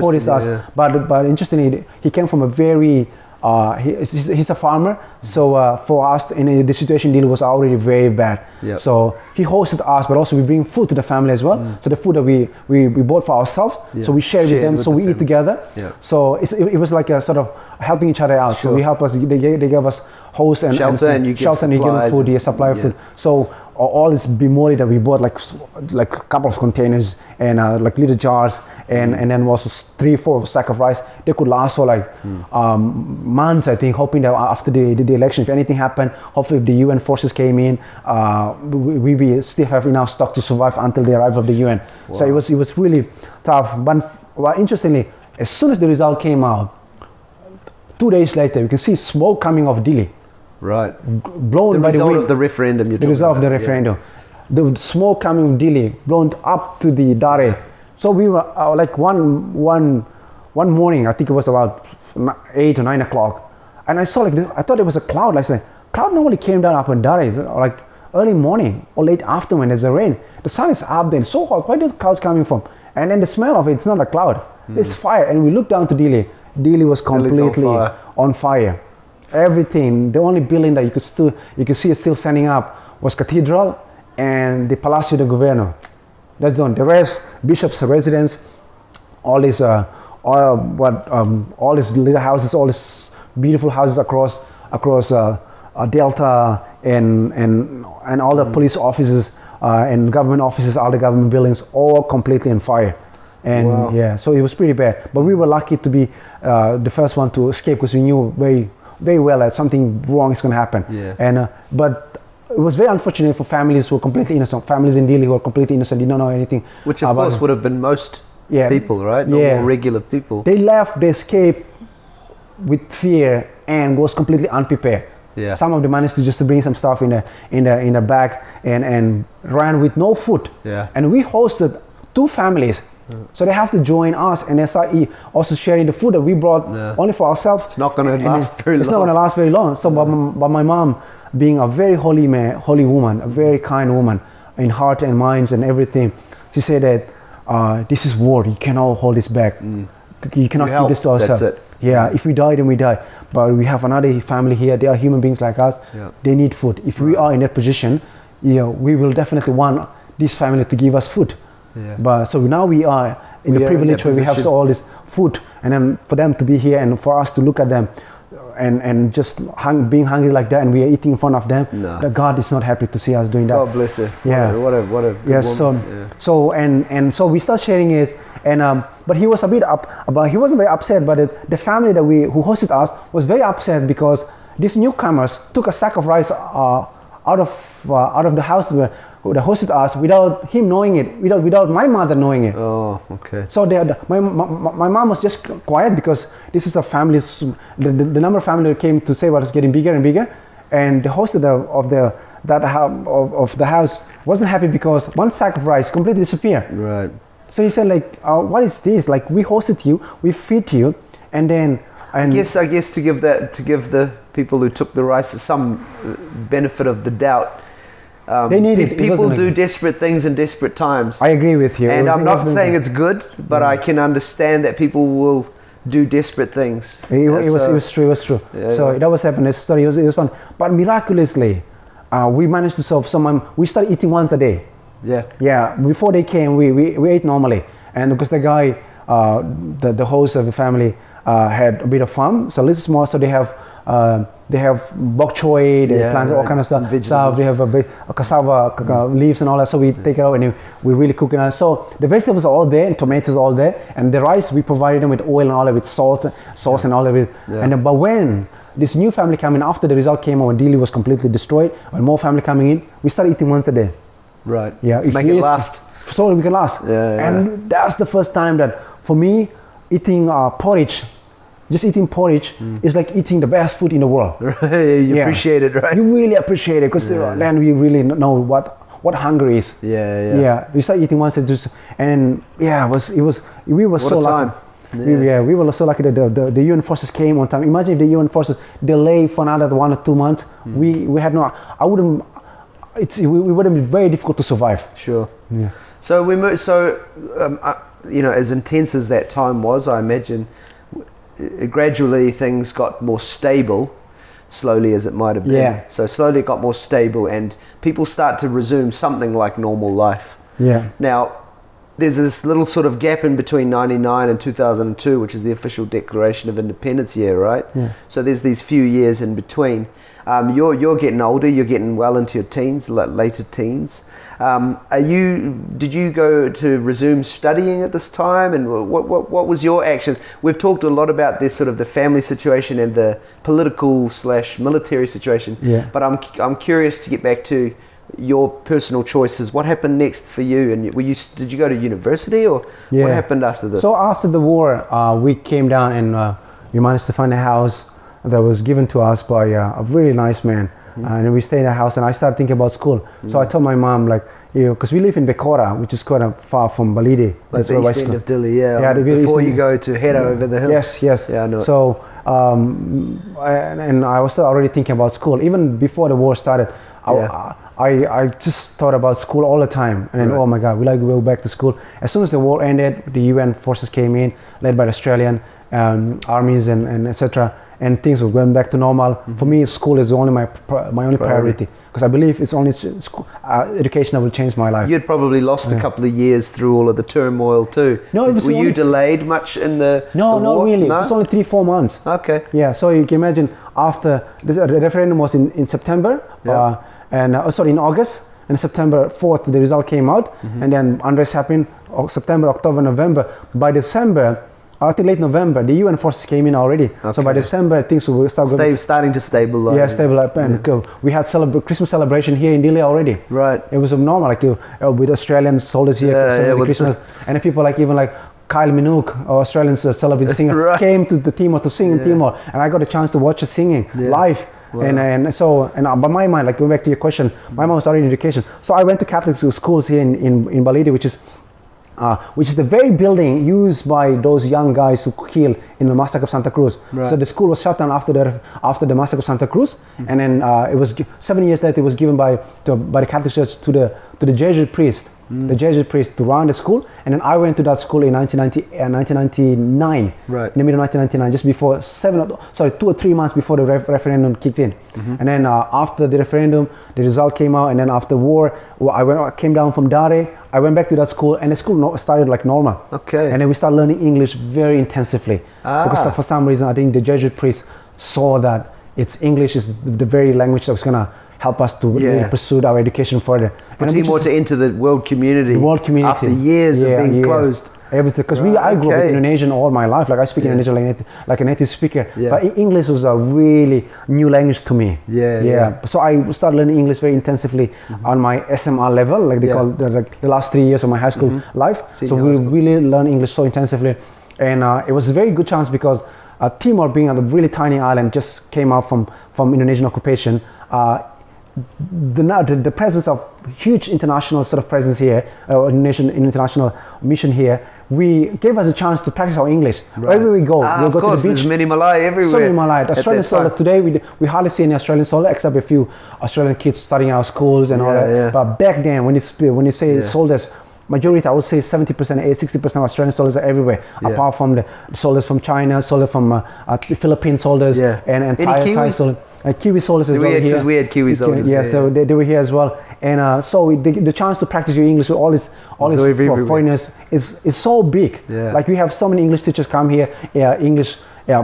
Yeah. But interestingly, he came from a very he's a farmer. So for us, the situation deal was already very bad. Yep. So he hosted us, but also we bring food to the family as well. So the food that we bought for ourselves, so we share with them. So we eat together. Yep. So it was like a sort of helping each other out. Sure. So we help us. They gave us host and shelter, and you give them food. Supply of food. So all this bimoli that we bought, like a couple of containers and like little jars, and then also 3-4 sack of rice. They could last for like months, I think, hoping that after the election, if anything happened, hopefully if the UN forces came in, we still have enough stock to survive until the arrival of the UN. Wow. So it was really tough. But interestingly, as soon as the result came out, 2 days later, you can see smoke coming off Dili. Right. Blown by the wind. The result of the referendum. The result of the referendum. Yeah. The smoke coming from Dili, blown up to the Dare. So we were like one morning, I think it was about 8 or 9 o'clock, and I saw I thought it was a cloud. I said, cloud normally came down up in Dare, like early morning or late afternoon when there's a rain. The sun is up there, it's so hot. Where are the clouds coming from? And then the smell of it's not a cloud, it's fire. And we looked down to Dili. Dili was completely on fire. Everything. The only building that you could see still standing up was cathedral and the Palacio de Governo. That's the one. The rest, bishops' residence, all these little houses, all these beautiful houses across Delta and all the police offices and government offices, all the government buildings, all completely on fire. And wow. So it was pretty bad. But we were lucky to be the first one to escape because we knew very well that something wrong is going to happen. Yeah. And but it was very unfortunate for families who were completely innocent, families in Dili who were completely innocent, did not know anything. Which of course would have been most people, right? Normal, regular people. They escaped with fear and was completely unprepared. Yeah. Some of them managed to bring some stuff in a bag and ran with no food. Yeah. And we hosted 2 families. So they have to join us and they start also sharing the food that we brought only for ourselves. It's not going to last very long. It's not going to last very long. So, but my mom, being a very holy woman, a very kind woman in heart and minds and everything, she said that this is war. You cannot hold this back. You cannot keep this to ourselves. That's it. Yeah, if we die, then we die. But we have another family here. They are human beings like us. Yeah. They need food. If we are in that position, we will definitely want this family to give us food. Yeah. But so now we are in the privilege where we have all this food, and then for them to be here and for us to look at them and just being hungry like that, and we are eating in front of them. That God is not happy to see us doing that. God bless her. Yeah. What a good woman. So we start sharing it, and but he was a bit he wasn't very upset, but the family who hosted us was very upset because these newcomers took a sack of rice out of the house who hosted us without him knowing it, without my mother knowing it. Oh, okay. So my mom was just quiet because this is a family. The number of family that came to say was getting bigger and bigger, and the host of the house wasn't happy because one sack of rice completely disappeared. Right. So he said, what is this? Like, we hosted you, we feed you, and then. I guess to give the people who took the rice some benefit of the doubt. They need it. People do desperate things in desperate times. I agree with you. And I'm not saying it's good, but I can understand that people will do desperate things. It was true. Yeah, so that was happening. Sorry, it was fun. But miraculously, we managed to solve some. We started eating once a day. Yeah. Yeah. Before they came, we ate normally, and because the guy, the host of the family, had a bit of farm, so a little small. So they have bok choy, they plant all kind of stuff. So they have a cassava leaves and all that. So we take it out and we really cook it. So the vegetables are all there, and tomatoes all there, and the rice we provided them with oil and all that, with sauce and all of it. Yeah. And but when this new family came in after the result came out, when Dili was completely destroyed, and more family coming in, we started eating once a day. Right. Yeah. To make it last. So we can last. Yeah. And that's the first time that for me eating porridge. Just eating porridge is like eating the best food in the world. You appreciate it, right? You really appreciate it because then we really know what hunger is. Yeah. We started eating once we were so lucky. We were so lucky that the UN forces came on time. Imagine if the UN forces delay for another 1 or 2 months. We had no. I wouldn't. We would have been very difficult to survive. Sure. Yeah. So we moved. As intense as that time was, I imagine gradually things got more stable. Slowly as it might have been. Yeah. So slowly it got more stable, and people start to resume something like normal life. Yeah. Now, there's this little sort of gap in between 99 and 2002, which is the official Declaration of Independence year, right? Yeah. So there's these few years in between. You're getting older. You're getting well into your teens, later teens. Did you go to resume studying at this time, and what was your actions? We've talked a lot about this sort of the family situation and the political/military situation. Yeah. But I'm curious to get back to your personal choices. What happened next for you? And did you go to university, or what happened after this? So after the war, we came down and we managed to find a house that was given to us by a really nice man. And we stayed in a house, and I started thinking about school. So I told my mom, because we live in Bekora, which is quite far from Balidi. Like the east end of Dili, before you go to head over the hill. Yes. Yeah, I know. So, and I was already thinking about school. Even before the war started, I just thought about school all the time. And then, oh my God, we like to go back to school. As soon as the war ended, the UN forces came in, led by the Australian armies and etc. And things were going back to normal. For me, school is only my only priority, because I believe it's only education that will change my life. You'd probably lost a couple of years through all of the turmoil too. No, were you delayed much in the No, war? not really. No? It's only 3-4 months. Okay. Yeah, so you can imagine after the referendum was in September, in August, and September 4th the result came out, and then unrest happened September, October, November. By December, I think late November, the UN forces came in already. Okay. So by December, things will starting to stabilize. Yeah, stabilize. And we had Christmas celebration here in Dili already. Right. It was normal, with Australian soldiers here celebrating Christmas, and then people even Kyle Minogue, Australian celebrity singer, came to the Timor to sing in Timor, and I got a chance to watch her singing live. Wow. But my mind, going back to your question, my mom was already in education, so I went to Catholic schools here in Balidi, which is the very building used by those young guys who killed in the massacre of Santa Cruz. Right. So the school was shut down after the massacre of Santa Cruz, and then it was 7 years later. It was given by the Catholic Church to the Jesuit priest, to run the school. And then I went to that school in 1999, right, in the middle of 1999, just before 2 or 3 months before the referendum kicked in. And then after the referendum, the result came out, and then after war, I came down from Dare. I went back to that school, and the school started like normal. Okay. And then we started learning English very intensively. Because for some reason, I think the Jesuit priest saw that English is the very language that was going to help us to really pursue our education further. For Timor to enter the world community. After years of being closed. Everything, because I grew up in Indonesian all my life. I speak Indonesian like a native speaker. Yeah. But English was a really new language to me. So I started learning English very intensively on my SMR level, they call the last 3 years of my high school life. So we really learned English so intensively, and it was a very good chance because Timor, being a really tiny island, just came out from Indonesian occupation. The presence of huge international sort of presence here, international mission here, we gave us a chance to practice our English. Wherever we go, we'll go to the beach. There's many Malay everywhere. So many Malay. Australian soldiers today, we hardly see any Australian soldiers except a few Australian kids studying in our schools and all that. Yeah. But back then, when you say soldiers, majority, I would say 70%, 60% of Australian soldiers are everywhere. Apart from the soldiers from China, soldiers from the Philippine soldiers, and Thai soldiers. Kiwi soldiers as well here. Because we had Kiwi soldiers. So they were here as well. And so the chance to practice your English with all these foreigners is so big. Yeah. We have so many English teachers come here, English.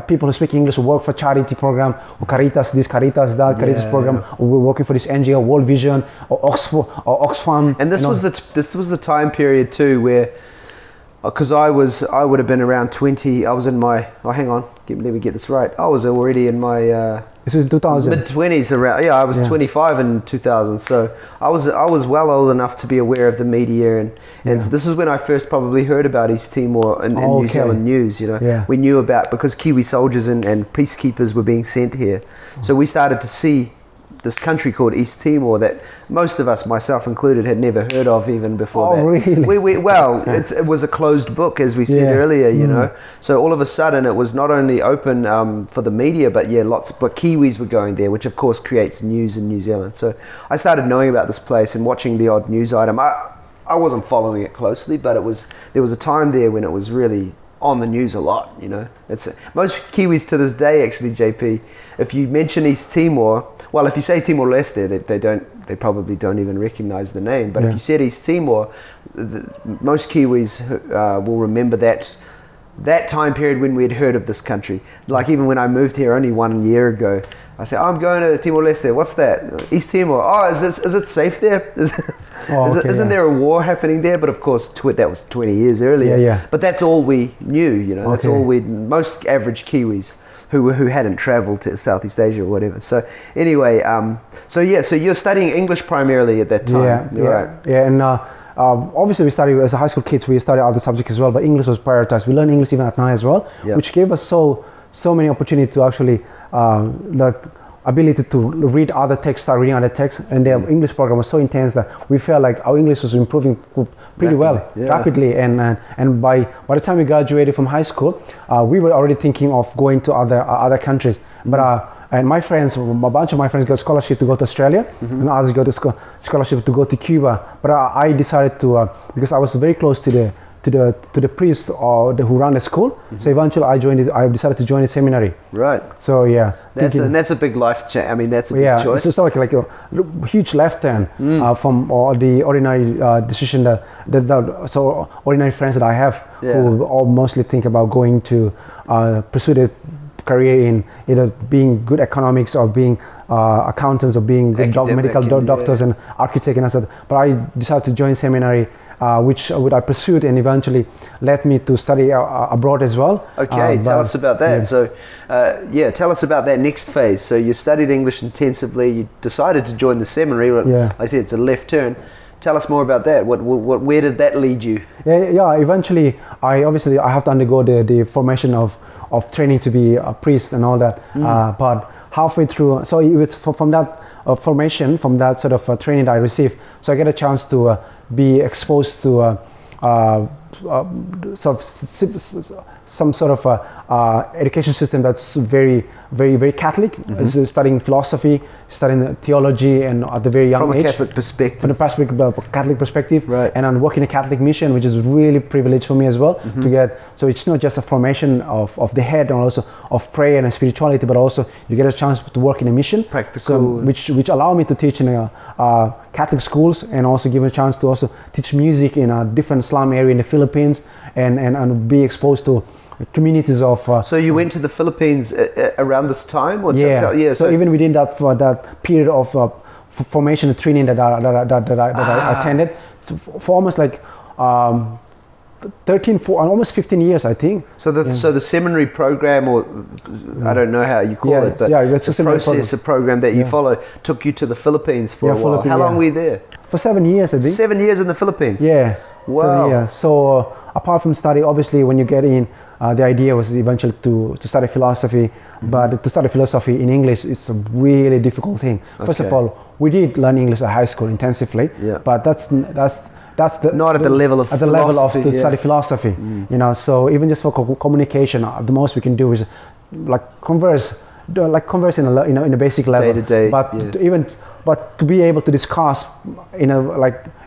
People who speak English who work for charity program, or Caritas this, Caritas that, Caritas program, or we're working for this NGO, World Vision, or Oxfam. And this was the time period too where, because I would have been around 20. I was in my let me get this right. I was already in my this is 2000 mid-20s around. I was 25 in 2000, so I was well old enough to be aware of the media, and so this is when I first probably heard about East Timor in New Zealand news. We knew about, because Kiwi soldiers and peacekeepers were being sent here, so we started to see this country called East Timor that most of us, myself included, had never heard of even before that. Really? Well, it was a closed book, as we said earlier, you know. So all of a sudden it was not only open for the media, but but Kiwis were going there, which of course creates news in New Zealand. So I started knowing about this place and watching the odd news item. I wasn't following it closely, but there was a time there when it was really on the news a lot, you know. Most Kiwis to this day, actually, JP, if you mention East Timor, well, if you say Timor-Leste, they probably don't even recognize the name. But if you said East Timor, most Kiwis will remember that time period when we had heard of this country. Like even when I moved here only 1 year ago, I said, I'm going to Timor-Leste. What's that? East Timor. Oh, is it safe there? Isn't there a war happening there? But of course, that was 20 years earlier. But that's all we knew, you know. That's all most average Kiwis who hadn't traveled to Southeast Asia or whatever. So anyway, so you're studying English primarily at that time. And obviously we studied as a high school kids. We studied other subjects as well, but English was prioritized. We learned English even at night as well, which gave us so many opportunities to actually ability to read other texts, start reading other texts, and their English program was so intense that we felt like our English was improving pretty rapidly. And by the time we graduated from high school, we were already thinking of going to other countries. But and my friends, a bunch of my friends got scholarship to go to Australia, and others got a scholarship to go to Cuba. But I decided to because I was very close to the priest who ran the school. So eventually I decided to join the seminary. Right. So that's a big life change. I mean, that's a big choice. It's just like a huge left turn from all the ordinary decision so ordinary friends that I have who all mostly think about going to pursue the career in either being good economics or being accountants or being good medical doctors and architects and stuff. But I decided to join seminary, which I pursued and eventually led me to study abroad as well. Okay, tell us about that. So, tell us about that next phase. So you studied English intensively. You decided to join the seminary. Like I said, it's a left turn. Tell us more about that. Where did that lead you? Eventually, I have to undergo the formation of training to be a priest and all that. But halfway through, so it's from that formation, from that sort of training that I received, so I get a chance to be exposed to some sort of education system that's very, very, very Catholic. Studying philosophy, studying theology, and at the very young age. From a Catholic perspective. From the Catholic perspective. Right. And I'm working in a Catholic mission, which is really privileged for me as well to get. So it's not just a formation of the head and also of prayer and spirituality, but also you get a chance to work in a mission. Practical. So, which allow me to teach in Catholic schools and also give a chance to also teach music in a different slum area in the Philippines and be exposed to communities of. So you went to the Philippines around this time, or So even within that period of formation and training that I attended, for almost like almost 15 years, I think. So the seminary program, or I don't know how you call it, but the program that you follow took you to the Philippines for a while. How long were you there? For 7 years, I think. 7 years in the Philippines. Yeah. Wow. 7 years. So apart from study, obviously, when you get in, the idea was eventually to study philosophy, but to study philosophy in English is a really difficult thing. First of all, we did learn English at high school intensively, but that's not at the level of to study philosophy. You know, so even just for communication, the most we can do is converse in a basic level. Day to day. But to be able to discuss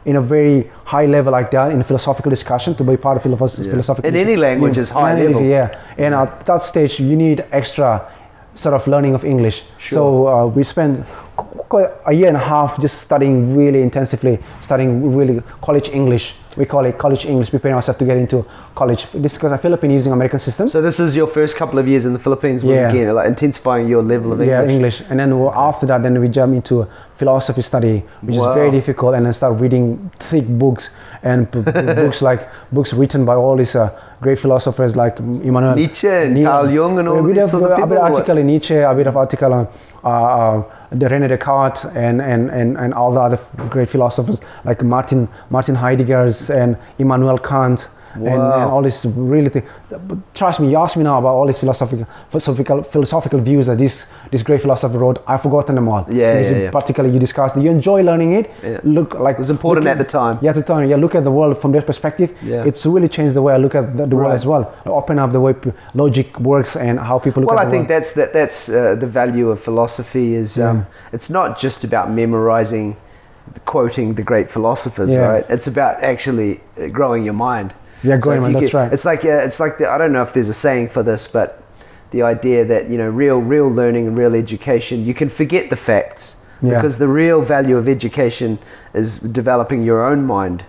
in a very high level like that, in a philosophical discussion, to be part of philosophical in any language is high level. And at that stage you need extra sort of learning of English. Sure. So we spent a year and a half just studying really intensively, studying really college English. We call it college English, preparing ourselves to get into college. This is because I'm Philippine using American system. So this is your first couple of years in the Philippines, was again like intensifying your level of English. Yeah, English. And then after that, then we jump into philosophy study, which is very difficult, and then start reading thick books and books written by all these great philosophers like Immanuel Nietzsche and Carl Jung and all these sort of people. A bit of article in Nietzsche, a bit of article on René Descartes and all the other great philosophers like Martin Heidegger and Immanuel Kant and all this really thing. But trust me, you ask me now about all these philosophical views that this great philosopher wrote. I've forgotten them all. Particularly, you discussed it. You enjoy learning it. Yeah. Look, like it was important at the time. Yeah, at the time. Yeah, look at the world from their perspective. Yeah. It's really changed the way I look at the world as well. Open up the way logic works and how people look at the world. Well, I think that's the value of philosophy is it's not just about memorizing, quoting the great philosophers, right? It's about actually growing your mind. Yeah, growing mind. That's right. It's like I don't know if there's a saying for this, but the idea that real learning and real education, you can forget the facts because the real value of education is developing your own mind.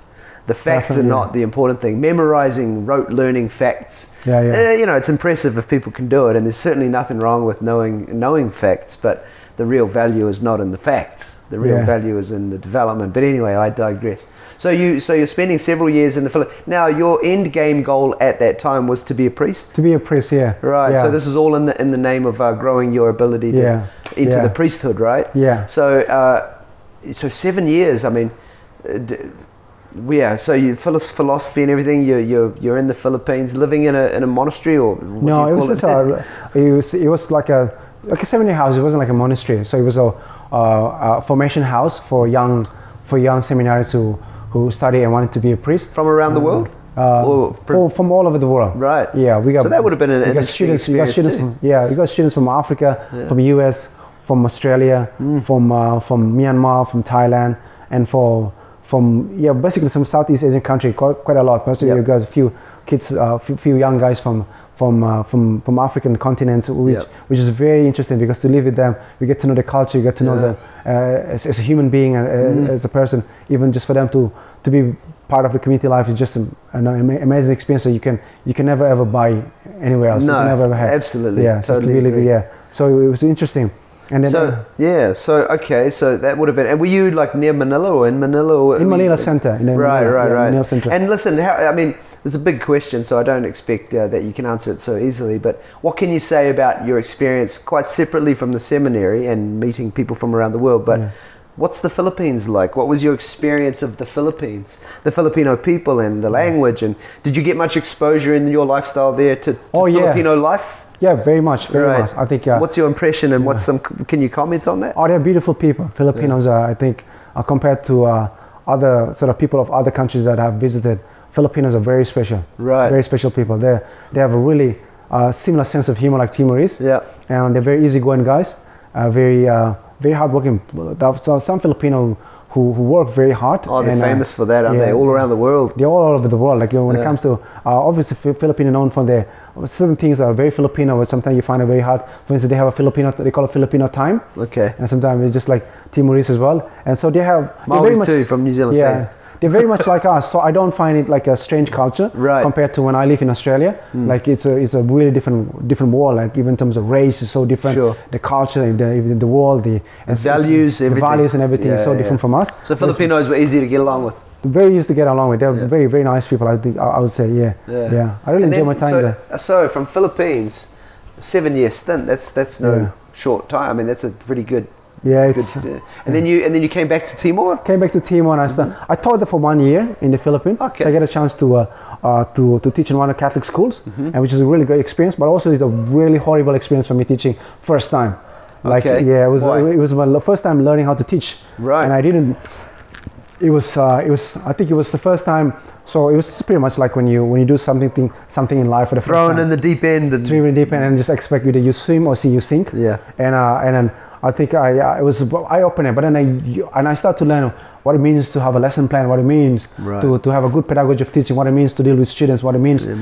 The facts are not the important thing. Memorizing, rote learning facts. It's impressive if people can do it, and there's certainly nothing wrong with knowing facts, but the real value is not in the facts. The real value is in the development. But anyway, I digress. So you're spending several years in the Philippines. Now, your end game goal at that time was to be a priest? To be a priest, yeah. Right. Yeah. So this is all in the name of growing your ability into the priesthood, right? Yeah. So 7 years. I mean, so you philosophy and everything. You're in the Philippines, living in a monastery, or no? It was like a 7-year house. It wasn't like a monastery. So it was a formation house for young seminarians who study and wanted to be a priest from around the world. From all over the world. Right. Yeah, we got. So that would have been an interesting experience. We got students from Africa, from US, from Australia, from Myanmar, from Thailand, and from basically some Southeast Asian country, quite a lot. Mostly we got a few kids, few young guys from African continents, which is very interesting because to live with them, we get to know the culture, you get to know them as a human being, as a person. Even just for them to be part of the community life is just an amazing experience that you can never ever buy anywhere else. No, you can never ever have. Absolutely, totally agree. So it was interesting. And then so that would have been. And were you like near Manila or in Manila? Or in Manila Center. Right. Manila Center. And listen, it's a big question, so I don't expect that you can answer it so easily. But what can you say about your experience, quite separately from the seminary and meeting people from around the world? But what's the Philippines like? What was your experience of the Philippines, the Filipino people, and the language? And did you get much exposure in your lifestyle there to Filipino life? Yeah, very much, very much. I think. What's your impression, and can you comment on that? Oh, they're beautiful people. Filipinos are, I think, compared to other sort of people of other countries that I've visited, Filipinos are very special. Right. Very special people. They have a really similar sense of humor like Timorese. Yeah. And they're very easygoing guys. Very hardworking. So some Filipino who work very hard. Oh, they're famous for that, aren't they? All around the world. They're all over the world. Like when it comes to obviously Filipino known for their certain things that are very Filipino, but sometimes you find it very hard. For instance, they have they call it Filipino time. Okay. And sometimes it's just like Timorese as well. And so they have Maori too from New Zealand. Yeah. They're very much like us, so I don't find it like a strange culture compared to when I live in Australia. Like it's a really different world. Like even in terms of race, is so different. Sure. The culture, the world, the values, everything. The values and everything is so different from us. So Filipinos were easy to get along with. Very easy to get along with. They're very, very nice people. I think I would say, yeah. I really enjoy my time there. So from Philippines, 7-year stint. That's no short time. I mean, that's a pretty good. Yeah, it's and then you came back to Timor. Came back to Timor, and I taught there for 1 year in the Philippines. Okay. So I get a chance to teach in one of the Catholic schools, and which is a really great experience. But also, it's a really horrible experience for me teaching first time. Like it was my first time learning how to teach. Right. And I didn't. It was I think it was the first time. So it was pretty much like when you do something in life for the first time. Thrown in the deep end. Thrown in the deep end, and just expect either you swim or see you sink. Yeah. And then. I think it was eye-opening, but then I started to learn what it means to have a lesson plan, what it means to have a good pedagogy of teaching, what it means to deal with students, what it means to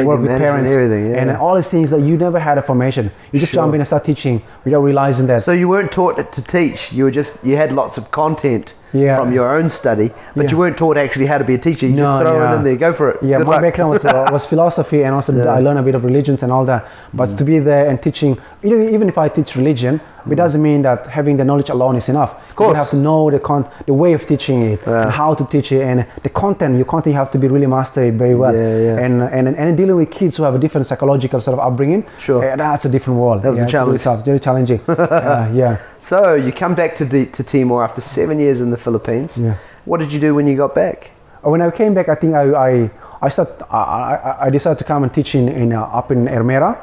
work with parents, and all these things that you never had a formation. You just jump in and start teaching without realizing that. So you weren't taught to teach. You had lots of content from your own study, but you weren't taught actually how to be a teacher. You just throw it in there, go for it. Yeah, my background was philosophy, and also I learned a bit of religions and all that. But to be there and teaching, even if I teach religion, it doesn't mean that having the knowledge alone is enough. Of course. You have to know the way of teaching it, and how to teach it, and the content. Your content you have to be really mastered very well. And dealing with kids who have a different psychological sort of upbringing. Sure. That's a different world. That was a challenge. Very challenging. So you come back to Timor after 7 years in the Philippines. Yeah. What did you do when you got back? When I came back, I think I decided to come and teach in up in Ermera,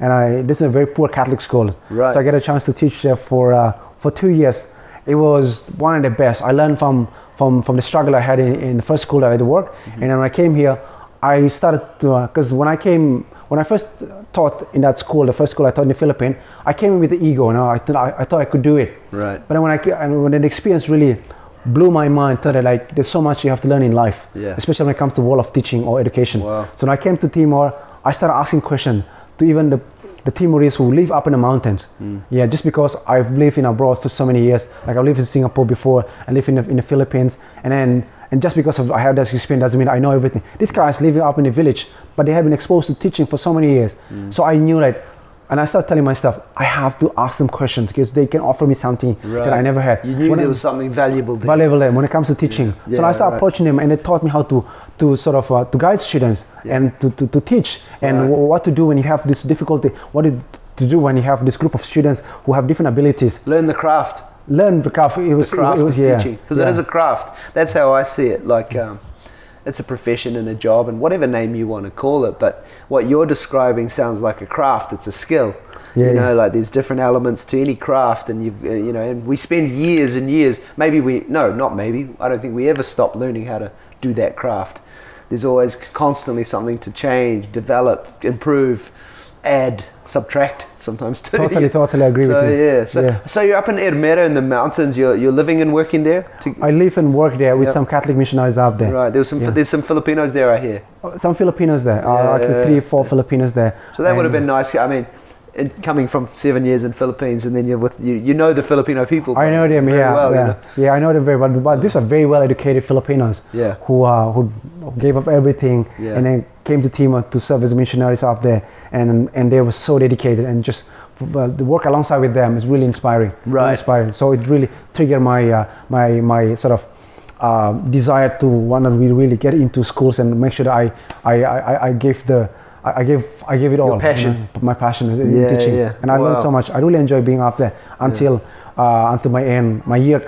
and this is a very poor Catholic school. Right. So I get a chance to teach there for 2 years. It was one of the best. I learned from the struggle I had in the first school that I had to work, and then when I came here, I started to because when I first taught in that school, the first school I taught in the Philippines, I came in with the ego. I thought I could do it. Right. But then when the experience really blew my mind, thought that like there's so much you have to learn in life, especially when it comes to world of teaching or education. Wow. So when I came to Timor, I started asking questions to even the Timorese who live up in the mountains. Yeah, just because I've lived in abroad for so many years, like I lived in Singapore before, I lived in the Philippines, and just because I have that experience doesn't mean I know everything. These guys living up in the village, but they have been exposed to teaching for so many years. So I knew that, and I started telling myself, I have to ask them questions because they can offer me something that I never had. You knew there was something valuable there. Valuable when it comes to teaching. So I started approaching them, and they taught me how to sort of to guide students and to teach and what to do when you have this difficulty, what to do when you have this group of students who have different abilities. Learn the craft. Learn the craft. It was teaching, because it is a craft. That's how I see it. Like it's a profession and a job and whatever name you want to call it. But what you're describing sounds like a craft. It's a skill. Like there's different elements to any craft, and and we spend years and years. I don't think we ever stop learning how to do that craft. There's always constantly something to change, develop, improve, add, subtract sometimes too. Totally agree with you. So you're up in Ermera in the mountains. You're living and working there. I live and work there with some Catholic missionaries up there. Right. There's some Filipinos there, I hear. Some Filipinos there. Actually 3 or 4 Filipinos there. So that would have been nice. I mean, coming from 7 years in Philippines, and then you're with you know the Filipino people. I know them. Very well, I know them very well. But these are very well educated Filipinos. Who gave up everything and then came to Timor to serve as missionaries up there, and they were so dedicated, and just the work alongside with them is really inspiring. Right. Really inspiring. So it really triggered my sort of desire to want to really get into schools and make sure that I gave it all. Your passion. My passion in teaching. And I learned so much. I really enjoy being up there until my end, my year,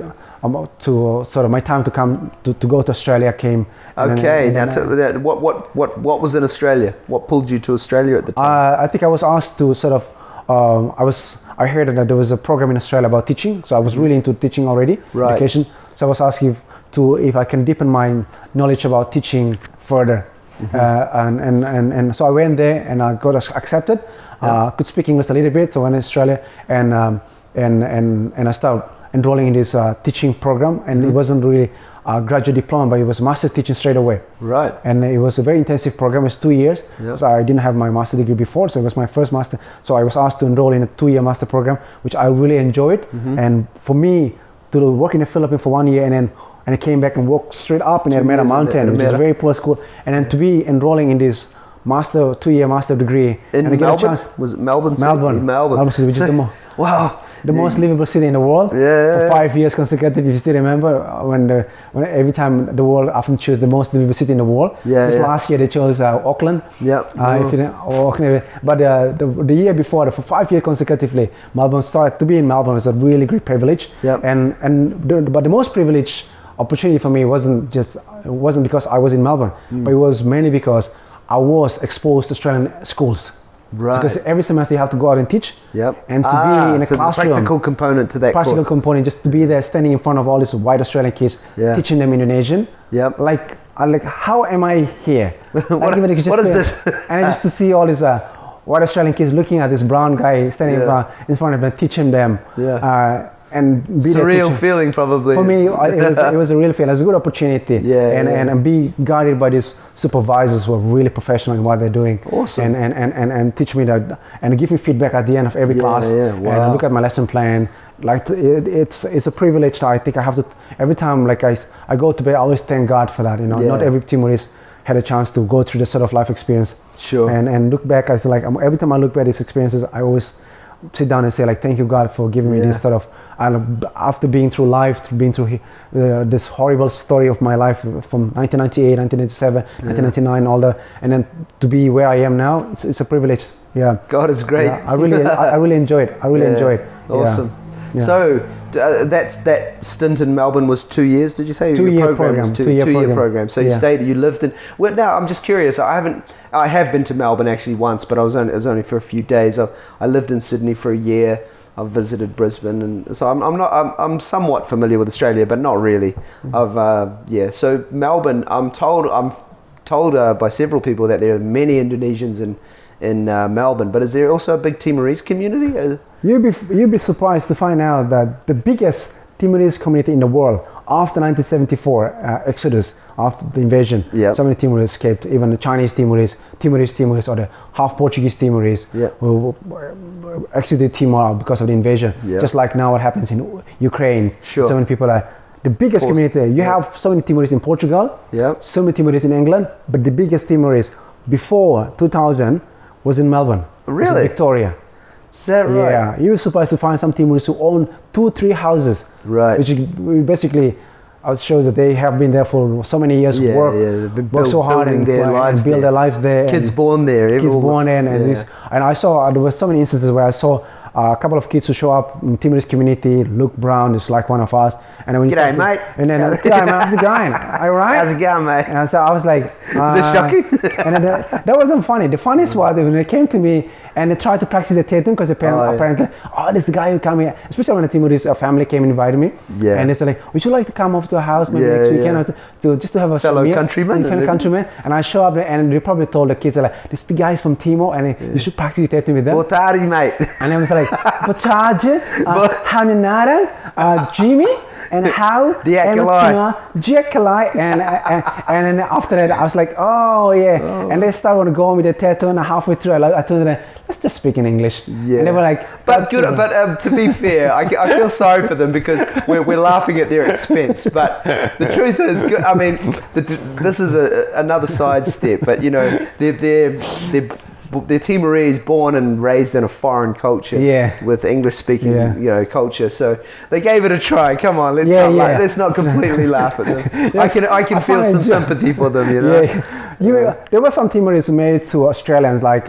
to sort of my time to come to go to Australia came. Okay, what was in Australia? What pulled you to Australia at the time? I think I was asked to sort of. I heard that there was a program in Australia about teaching, so I was really into teaching already, education. So I was asked if I can deepen my knowledge about teaching further. And so I went there and I got accepted. Could speak English a little bit, so I went to Australia and I started enrolling in this teaching program, and it wasn't really a graduate diploma, but it was master's teaching straight away. Right. And it was a very intensive program. It was 2 years. So I didn't have my master degree before, so it was my first master. So I was asked to enroll in a 2-year master program, which I really enjoyed. And for me to work in the Philippines for 1 year and I came back and worked straight up in Ermera Mountain, which is a very poor school, and then to be enrolling in this 2-year master degree in and Melbourne. Was it Melbourne? Melbourne City, which is the most livable city in the world. For 5 years consecutive. If you still remember, when every time the world often choose the most livable city in the world. Last year they chose Auckland. But the year before, for 5 years consecutively, Melbourne started. To be in Melbourne was a really great privilege. But the most privileged opportunity for me wasn't because I was in Melbourne, but it was mainly because I was exposed to Australian schools. Right. Because every semester you have to go out and teach, and to be in a classroom. The practical component to that. Practical component, just to be there, standing in front of all these white Australian kids, teaching them Indonesian. Like how am I here? What is this? And just to see all these white Australian kids looking at this brown guy standing in front of them, teaching them. And be surreal feeling probably. For me, it was a real feeling. It was a good opportunity. And be guided by these supervisors who are really professional in what they're doing. Awesome. And teach me that and give me feedback at the end of every class. And look at my lesson plan. Like it's a privilege. I think I have to every time I go to bed. I always thank God for that. Not every Timorese had a chance to go through this sort of life experience. And look back. I was like every time I look back at these experiences, I always sit down and say thank you God for giving me this sort of. And after being through this horrible story of my life from 1998, 1997, 1999, all that, and then to be where I am now, it's a privilege. God is great. I really enjoy it. I really enjoy it. Awesome. So that stint in Melbourne was 2 years. Did you say? 2 year program? Was two-year program. So you stayed. You lived in. Well, now I'm just curious. I have been to Melbourne actually once, but it was only for a few days. I lived in Sydney for a year. I've visited Brisbane, and so I'm somewhat familiar with Australia, but not really. So Melbourne, I'm told by several people that there are many Indonesians in Melbourne, but is there also a big Timorese community? You'd be surprised to find out that the biggest Timorese community in the world after 1974 exodus, after the invasion, so many Timorese escaped, even the Chinese Timorese, or the half Portuguese Timorese who exited Timor because of the invasion. Just like now what happens in Ukraine. So many people are the biggest community. You have so many Timorese in Portugal, so many Timorese in England, but the biggest Timorese before 2000 was in Melbourne. Really? Victoria. Is that right? Yeah, you were surprised to find some Timorese who own 2-3 houses. Right. Which basically shows that they have been there for so many years, work so hard and build their lives there. Kids born there. Kids born there. And I saw, there were so many instances where I saw a couple of kids who show up in Timorese community, look brown, just like one of us. And then when G'day, mate. And then, g'day, mate, how's it going? All right? How's it going, mate? And so I was like... Is it shocking? And then that wasn't funny. The funniest was when they came to me and they tried to practice the tetum because the parents apparently, this guy who come here, especially when the Timorese family came and invited me. And they said like, would you like to come over to our house maybe next weekend just to have a fellow countryman? And I show up there and they probably told the kids like, this guy's from Timor and you should practice tetum with them. Boa tarde, mate. And I was like, boa tarde, Hananara, Jimmy. And how and then after that I was like, and they started to go on with the tattoo, and halfway through I told them, let's just speak in English. And they were like, but to be fair, I feel sorry for them because we're laughing at their expense, but the truth is, I mean, this is another sidestep, but you know, they're Timorese, born and raised in a foreign culture with English-speaking, culture. So they gave it a try. Come on, let's not completely laugh at them. I can feel some sympathy for them, you know. There were some Timorese who made it to Australians, like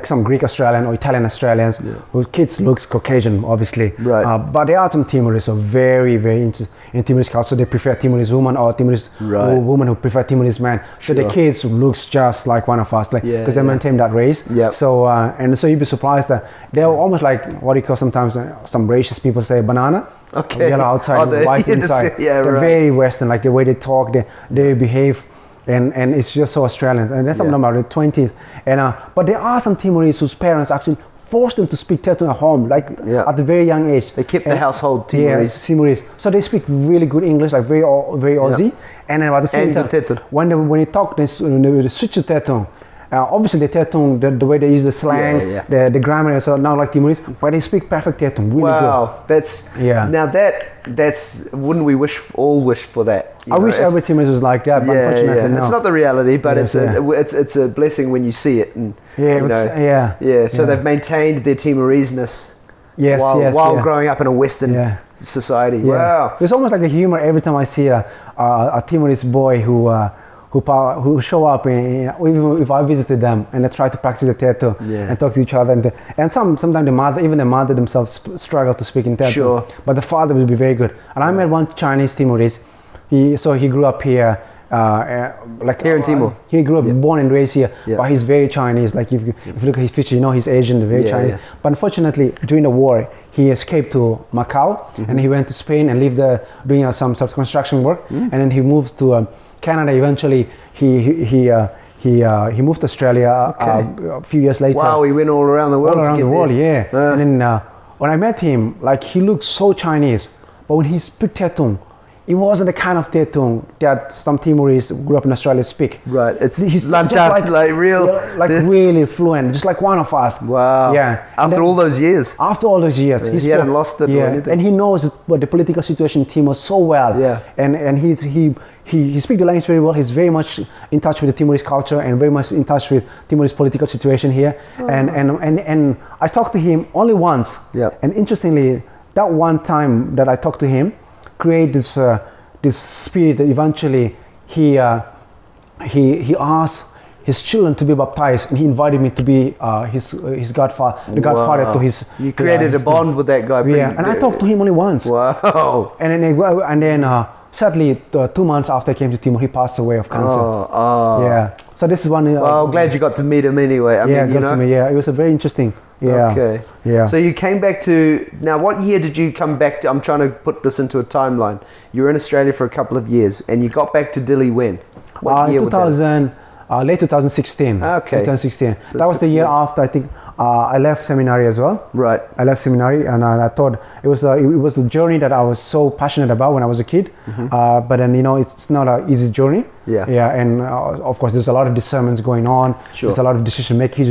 some Greek Australian or Italian Australians, whose kids looks Caucasian, obviously. Right. But there are some Timorese who are very, very into in Timorese culture. They prefer Timorese woman or Timorese woman who prefer Timorese man. So the kids looks just like one of us, because they maintain that race. So and so you'd be surprised that they're almost like what you call sometimes some racist people say banana. Okay. Yellow outside, white inside. They're very Western, like the way they talk, they behave. And it's just so Australian, and that's something about the 20s. And but there are some Timorese whose parents actually forced them to speak Tetum at home, at the very young age. They kept the household Timorese. Timorese. So they speak really good English, like very Aussie. And then at the same time, when they talk, they switch to Tetum. Obviously the Tetum, the way they use the slang, the grammar, so not like Timorese, but they speak perfect Tetum, really good. Wow, now that's wouldn't we all wish for that? I wish every Timorese was like that, but unfortunately no. It's not the reality, but it's a blessing when you see it, and so they've maintained their Timoreseness while growing up in a Western society. Wow, it's almost like a humor every time I see a Timorese boy who show up, even if I visited them and they try to practice the Tetum and talk to each other, and sometimes the mother themselves struggle to speak in Tetum, but the father will be very good. And I met one Chinese Timorese. He grew up here, here in Timor. He grew up, born and raised here, but he's very Chinese. Like if you look at his features, he's Asian, very Chinese. But unfortunately, during the war, he escaped to Macau, and he went to Spain and lived there doing some sort of construction work, and then he moved to Canada. Eventually, he moved to Australia a few years later. Wow, he went all around the world. And then when I met him, like he looked so Chinese, but when he spoke Tetum, it wasn't the kind of Tetum that some Timorese who grew up in Australia speak. Right, he's really fluent, just like one of us. Wow. Yeah. After all those years. After all those years, he hadn't lost it or anything. And he knows the political situation in Timor so well. Yeah. And he speaks the language very well. He's very much in touch with the Timorese culture and very much in touch with Timorese political situation here. And I talked to him only once. Yeah. And interestingly, that one time that I talked to him, create this spirit that eventually he asked his children to be baptized, and he invited me to be his godfather, the godfather to his. You created a bond with that guy. Yeah, and I talked to him only once. Wow. And then sadly, 2 months after I came to Timor, he passed away of cancer. Oh. Yeah. So this is one. Well, I'm glad you got to meet him anyway. I mean, it was a very interesting. Yeah. Okay. Yeah. So you came back to, now what year did you come back to? I'm trying to put this into a timeline. You were in Australia for a couple of years and you got back to Dili when? What year 2000, late 2016. Okay. 2016. So that was the 6 year years. after, I think, I left seminary as well. Right. I left seminary and I thought it was a journey that I was so passionate about when I was a kid. But then, it's not an easy journey. Yeah. Yeah. And of course, there's a lot of discernments going on. Sure. There's a lot of decision making.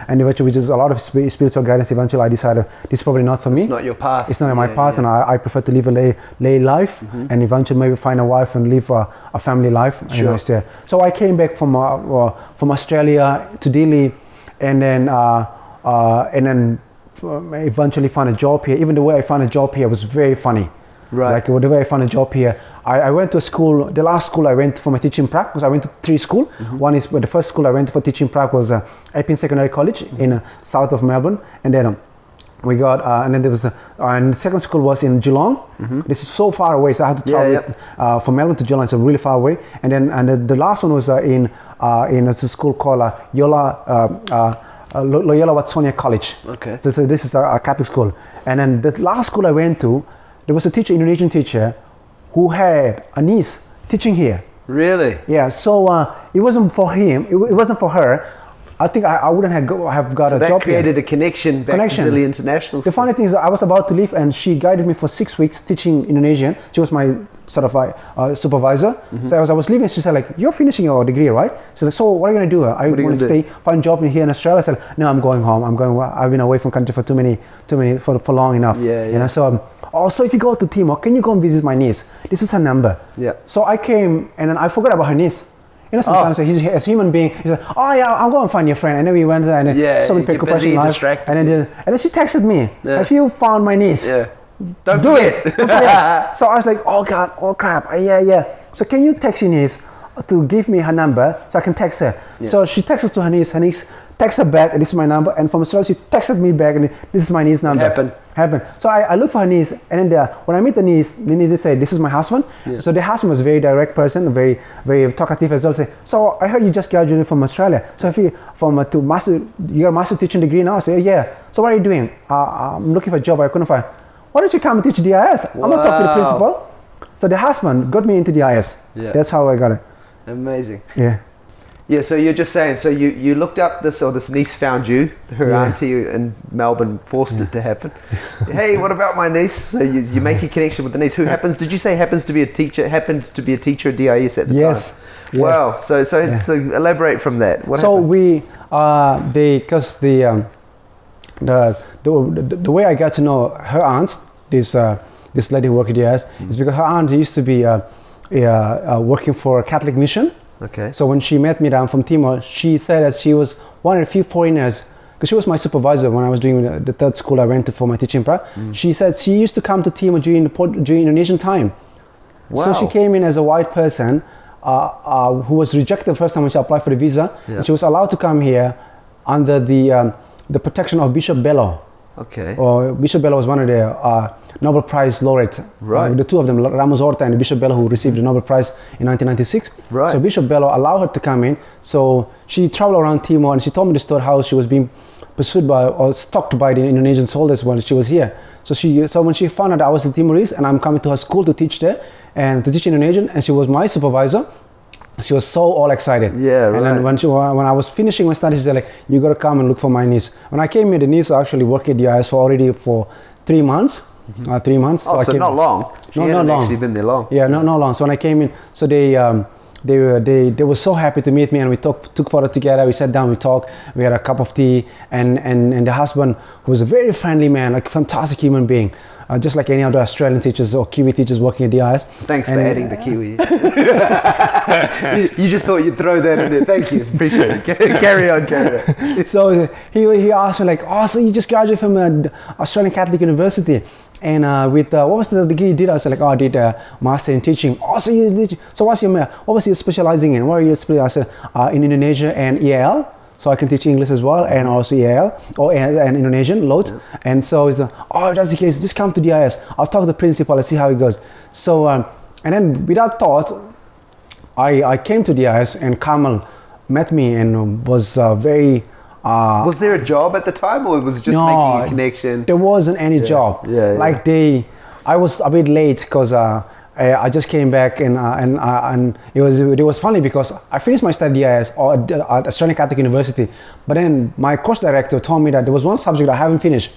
And eventually, with just a lot of spiritual guidance, eventually I decided this is probably not for me. It's not your path. It's not my path. And I prefer to live a lay life and eventually maybe find a wife and live a family life. Sure. So I came back from Australia to Dili, and then eventually found a job here. Even the way I found a job here was very funny. Right. Like the way I found a job here, I went to a school. The last school I went for my teaching prac, because I went to 3 schools. One is, the first school I went for teaching prac was Epping Secondary College in south of Melbourne, and then we got and then there was and the second school was in Geelong. This is so far away, so I had to travel from Melbourne to Geelong. It's really far away. And then the last one was in a school called Loyola Watsonia College. Okay. So this is a Catholic school. And then the last school I went to, there was a teacher, Indonesian teacher, who had a niece teaching here. Really? Yeah. So it wasn't for him. It wasn't for her. I think I wouldn't have got a that job created here. a connection back to Dili International The funny thing is, I was about to leave, and she guided me for 6 weeks teaching Indonesian. She was my sort of supervisor. So as I was leaving, she said, like, "You're finishing your degree, right?" So what are you going to do? I want to stay, find a job here in Australia. I said, "No, I'm going home. I've been away from country for too many for long enough." Yeah. So also, if you go to Timor, can you go and visit my niece? This is her number. Yeah. So I came, and then I forgot about her niece. Sometimes as a human being, he's like, "Oh yeah, I'll go and find your friend." And then we went there, and so many people busy, distracted. and then she texted me, "Have you found my niece?" Yeah. Don't Do forget. it. Don't forget. So I was like, "Oh God, oh crap, yeah." So can you text your niece to give me her number so I can text her? Yeah. So she texted to her niece. Her niece texted her back, and this is my number. And from Australia, she texted me back, and this is my niece's number. Happened. So I look for her niece, and then when I meet the niece, they need to say, "This is my husband." Yeah. So the husband was a very direct person, very, very talkative as well. Say, "So I heard you just graduated from Australia. So if you you're a master teaching degree now?" I say, "Yeah." "So what are you doing?" "I'm looking for a job. I couldn't find." "Why don't you come and teach DIS? I'm gonna talk to the principal." So the husband got me into DIS. Yeah. That's how I got it. Amazing. Yeah. Yeah, so you're just saying, so you looked up this niece found you, her auntie in Melbourne forced it to happen. Hey, what about my niece? So you make a connection with the niece who happens to be a teacher at DIS at the time. Yes. Wow. So elaborate from that. What happened? Because the way I got to know her aunts, this lady who worked at DIS, is because her aunt used to be working for a Catholic mission. Okay. So when she met me down from Timor, she said that she was one of the few foreigners, because she was my supervisor when I was doing the third school I went to for my teaching prac. She said she used to come to Timor during Indonesian time. Wow. So she came in as a white person who was rejected the first time when she applied for the visa. Yeah. And she was allowed to come here under the protection of Bishop Bello. Okay. Or Bishop Bello was one of the Nobel Prize laureates. Right. The two of them, Ramos Horta and Bishop Bello, who received the Nobel Prize in 1996. Right. So Bishop Bello allowed her to come in. So she traveled around Timor, and she told me the story how she was being pursued by or stalked by the Indonesian soldiers when she was here. So when she found out I was a Timorese and I'm coming to her school to teach there and to teach Indonesian, and she was my supervisor, she was so all excited. Yeah, right. And then when I was finishing my studies, she said, like, "You got to come and look for my niece." When I came here, the niece actually worked at DIS for 3 months. 3 months. Oh, so not long. She hadn't actually been there long. Yeah, not long. So when I came in, so they were so happy to meet me, and we took photos together. We sat down, we talked, we had a cup of tea, and the husband, who was a very friendly man, like a fantastic human being, just like any other Australian teachers or Kiwi teachers working at DIS. Thanks for adding the Kiwi. you just thought you'd throw that in there. Thank you. Appreciate it. Carry on. So he asked me like, oh, so you just graduated from Australian Catholic University. And with what was the degree you did? I was like, oh, I did a master in teaching. Oh, so you did. So what was you specializing in? What are you specializing? I said in Indonesia and EAL. So I can teach English as well, and also EAL and Indonesian loads. Yeah. And so he's like, oh, that's the case. Just come to DIS. I'll talk to the principal and see how it goes. So and then without thought, I came to DIS, and Kamal met me and was very. Was there a job at the time, or was it just making a connection? There wasn't any job. Like I was a bit late because I just came back, and it was funny because I finished my study at Australian Catholic University, but then my course director told me that there was one subject I haven't finished,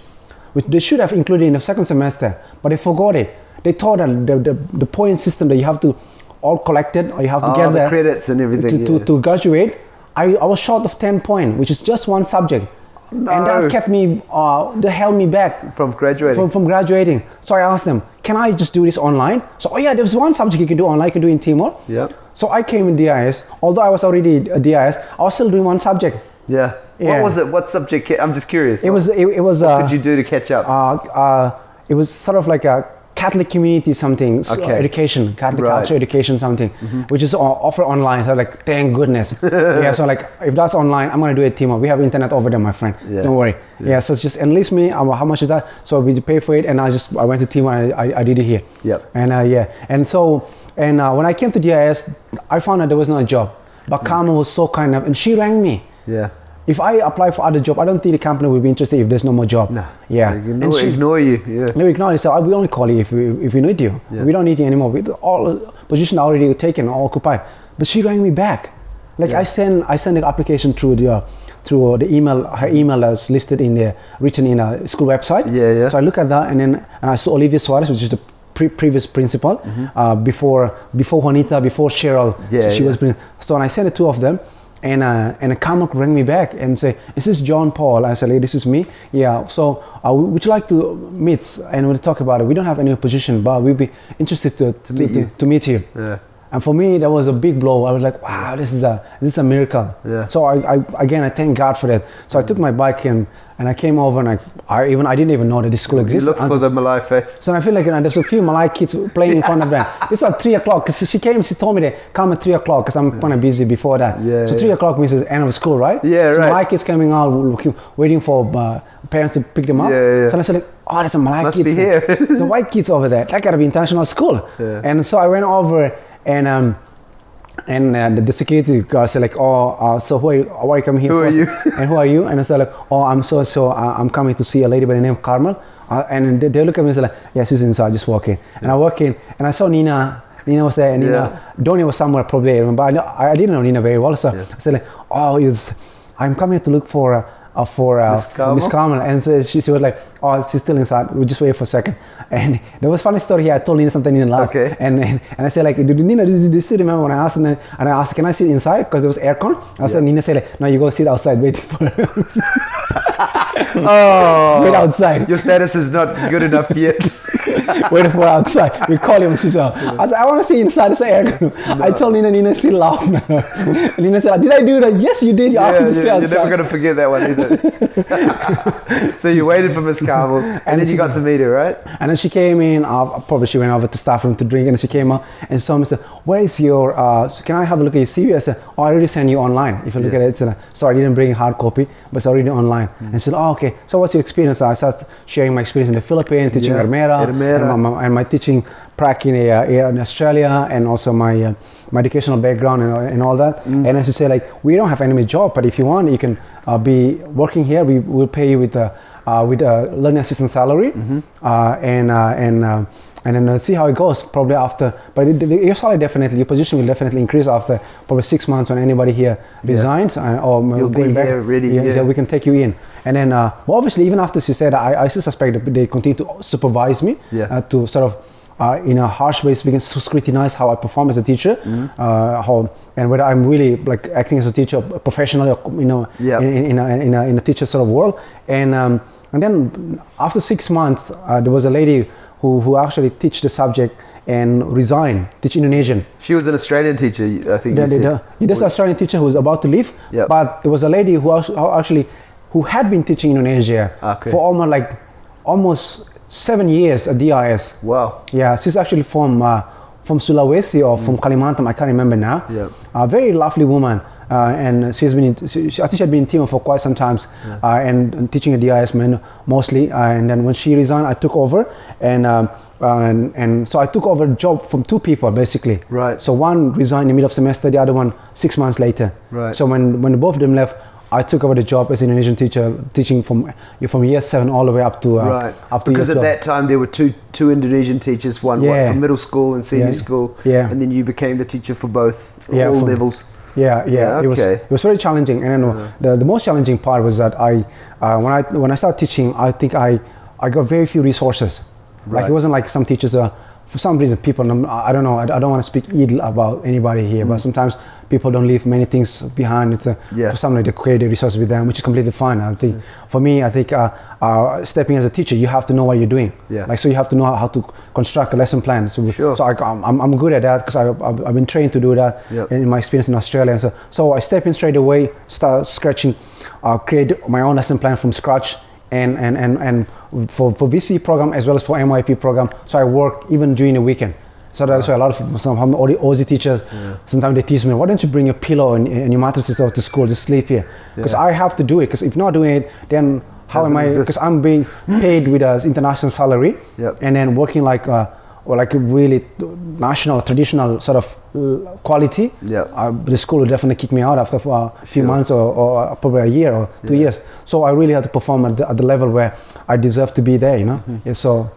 which they should have included in the second semester, but they forgot it. They thought that the point system that you have to all collect it, or you have to get the credits and everything to graduate. I was short of 10 points, which is just one subject. No. And that kept me, that held me back from graduating. From graduating. So I asked them, can I just do this online? So, there's one subject you can do online, you can do in Timor. Yeah. So I came in DIS. Although I was already at DIS, I was still doing one subject. Yeah. What was it? What subject? I'm just curious. It was. What could you do to catch up? It was sort of like a Catholic community something, education, Catholic culture education something, which is offered online. So like, thank goodness. So like, if that's online, I'm gonna do it Timor. We have internet over there, my friend. Don't worry. So it's just enlist me. How much is that? So we pay for it, and I went to Timor and I did it here. Yep. And when I came to DIS, I found out there was no job. But Carmen was so kind enough, and she rang me. Yeah. If I apply for other job, I don't think the company will be interested if there's no more job. No. Yeah. Ignore you. Yeah. No, ignore you. So we only call you if we need you. Yeah. We don't need you anymore. All position already taken or occupied. But she rang me back. Like I sent the application through the email. Her email is listed written in a school website. Yeah. So I look at that, and I saw Olivia Suarez, which is the previous principal, before Juanita, before Cheryl. She was. So and I sent the two of them. And a Kamak rang me back and say, is this John Paul? I said, this is me. Yeah, so would you like to meet and we'll talk about it? We don't have any position, but we'd be interested to meet you. Yeah. And for me, that was a big blow. I was like, wow, this is a miracle. Yeah. So I thank God for that. So I took my bike and I came over, and I didn't even know that this school exists. You looked for the Malay face. So I feel like there's a few Malay kids playing in front of them. It's like 3 o'clock, because she told me to come at 3 o'clock, because I'm kind of busy before that. So 3 o'clock means the end of school, right? Yeah, so right. Malay kids coming out, waiting for parents to pick them up. So I said, oh, there's a Malay kids. Must be here. There's a white kids over there. That gotta be international school. Yeah. And so I went over, and the security guard said like, so why are you coming here? Who are you? And who are you? And I said like, I'm coming to see a lady by the name of Carmel. And they look at me and say like, yeah, she's inside, just walk in. And I walk in, and I saw Nina was there, and Donnie was somewhere probably, but I didn't know Nina very well. So I said like, I'm coming to look for Miss Carmel. And so she was like, she's still inside, we'll just wait for a second. And there was a funny story here. I told Nina something, Nina laughed. Okay. And I said like, Nina, do you still remember when I asked her, and I asked, can I sit inside? Because there was aircon. I said, Nina said like, no, you go sit outside waiting for her. Wait outside. Your status is not good enough yet. Waiting for her outside. We call him. I said, I want to sit inside. It's aircon. No. I told Nina still laughed. Nina said, did I do that? Yes, you did. You asked me to stay outside. You're never going to forget that one either. So you waited for Miss Carmel, and then you got to meet her, right? And then she came in, probably she went over to staff room to drink, and she came out and saw me and said, where is your, can I have a look at your CV? I said, I already sent you online. If you look at it, sorry, I didn't bring a hard copy, but it's already online. And she said, okay, so what's your experience? I started sharing my experience in the Philippines, teaching Ermera, and my teaching prac in Australia, and also my educational background and all that. And as you say, like, we don't have any job, but if you want, you can be working here. We will pay you with a learning assistant salary, and then see how it goes. Probably after, but your salary your position will definitely increase after probably 6 months when anybody here resigns, or you'll going be back. Here ready. Yeah, we can take you in. And then, well, obviously, even after she said, I still suspect that they continue to supervise me, to sort of, in a harsh way, speaking, to scrutinize how I perform as a teacher, and whether I'm really like acting as a teacher professionally, in a teacher sort of world. And then after 6 months, there was a lady who actually teach the subject and resign, teach Indonesian. She was an Australian teacher, I think you said. This Australian teacher who was about to leave, Yep. but there was a lady who had been teaching Indonesia for almost 7 years at DIS. Wow. Yeah, she's actually from Sulawesi or from Kalimantan, I can't remember now. Yep. A very lovely woman. And I think she had been in Timor for quite some time, and teaching at DIS mostly. And then when she resigned, I took over, and so I took over a job from two people basically. Right. So one resigned in the middle of semester, the other one 6 months later. Right. So when both of them left, I took over the job as an Indonesian teacher, teaching from year 7 all the way up to because year 12. at that time there were two Indonesian teachers, one from middle school and senior school, and then you became the teacher for both all levels. Yeah. Okay. It was very challenging, and then the most challenging part was that when I started teaching, I think I got very few resources. Right. Like it wasn't like some teachers for some reason people, I don't know, I don't want to speak ill about anybody here, but sometimes people don't leave many things behind. For some they create a resource with them, which is completely fine. I think for me, stepping as a teacher, you have to know what you're doing. So you have to know how to construct a lesson plan. So I'm good at that because I've been trained to do that in my experience in Australia. And so I step in straight away, start scratching, create my own lesson plan from scratch. And for VC program as well as for MYP program, so I work even during the weekend. So that's why a lot of some Aussie teachers sometimes they tease me, why don't you bring your pillow and your mattresses out to school, just sleep here? Because I have to do it, because if not doing it, then how am I, because I'm being paid with an international salary and then working like a really national, traditional sort of quality. The school will definitely kick me out after a few months or probably a year or 2 years. So I really had to perform at the level where I deserve to be there, you know.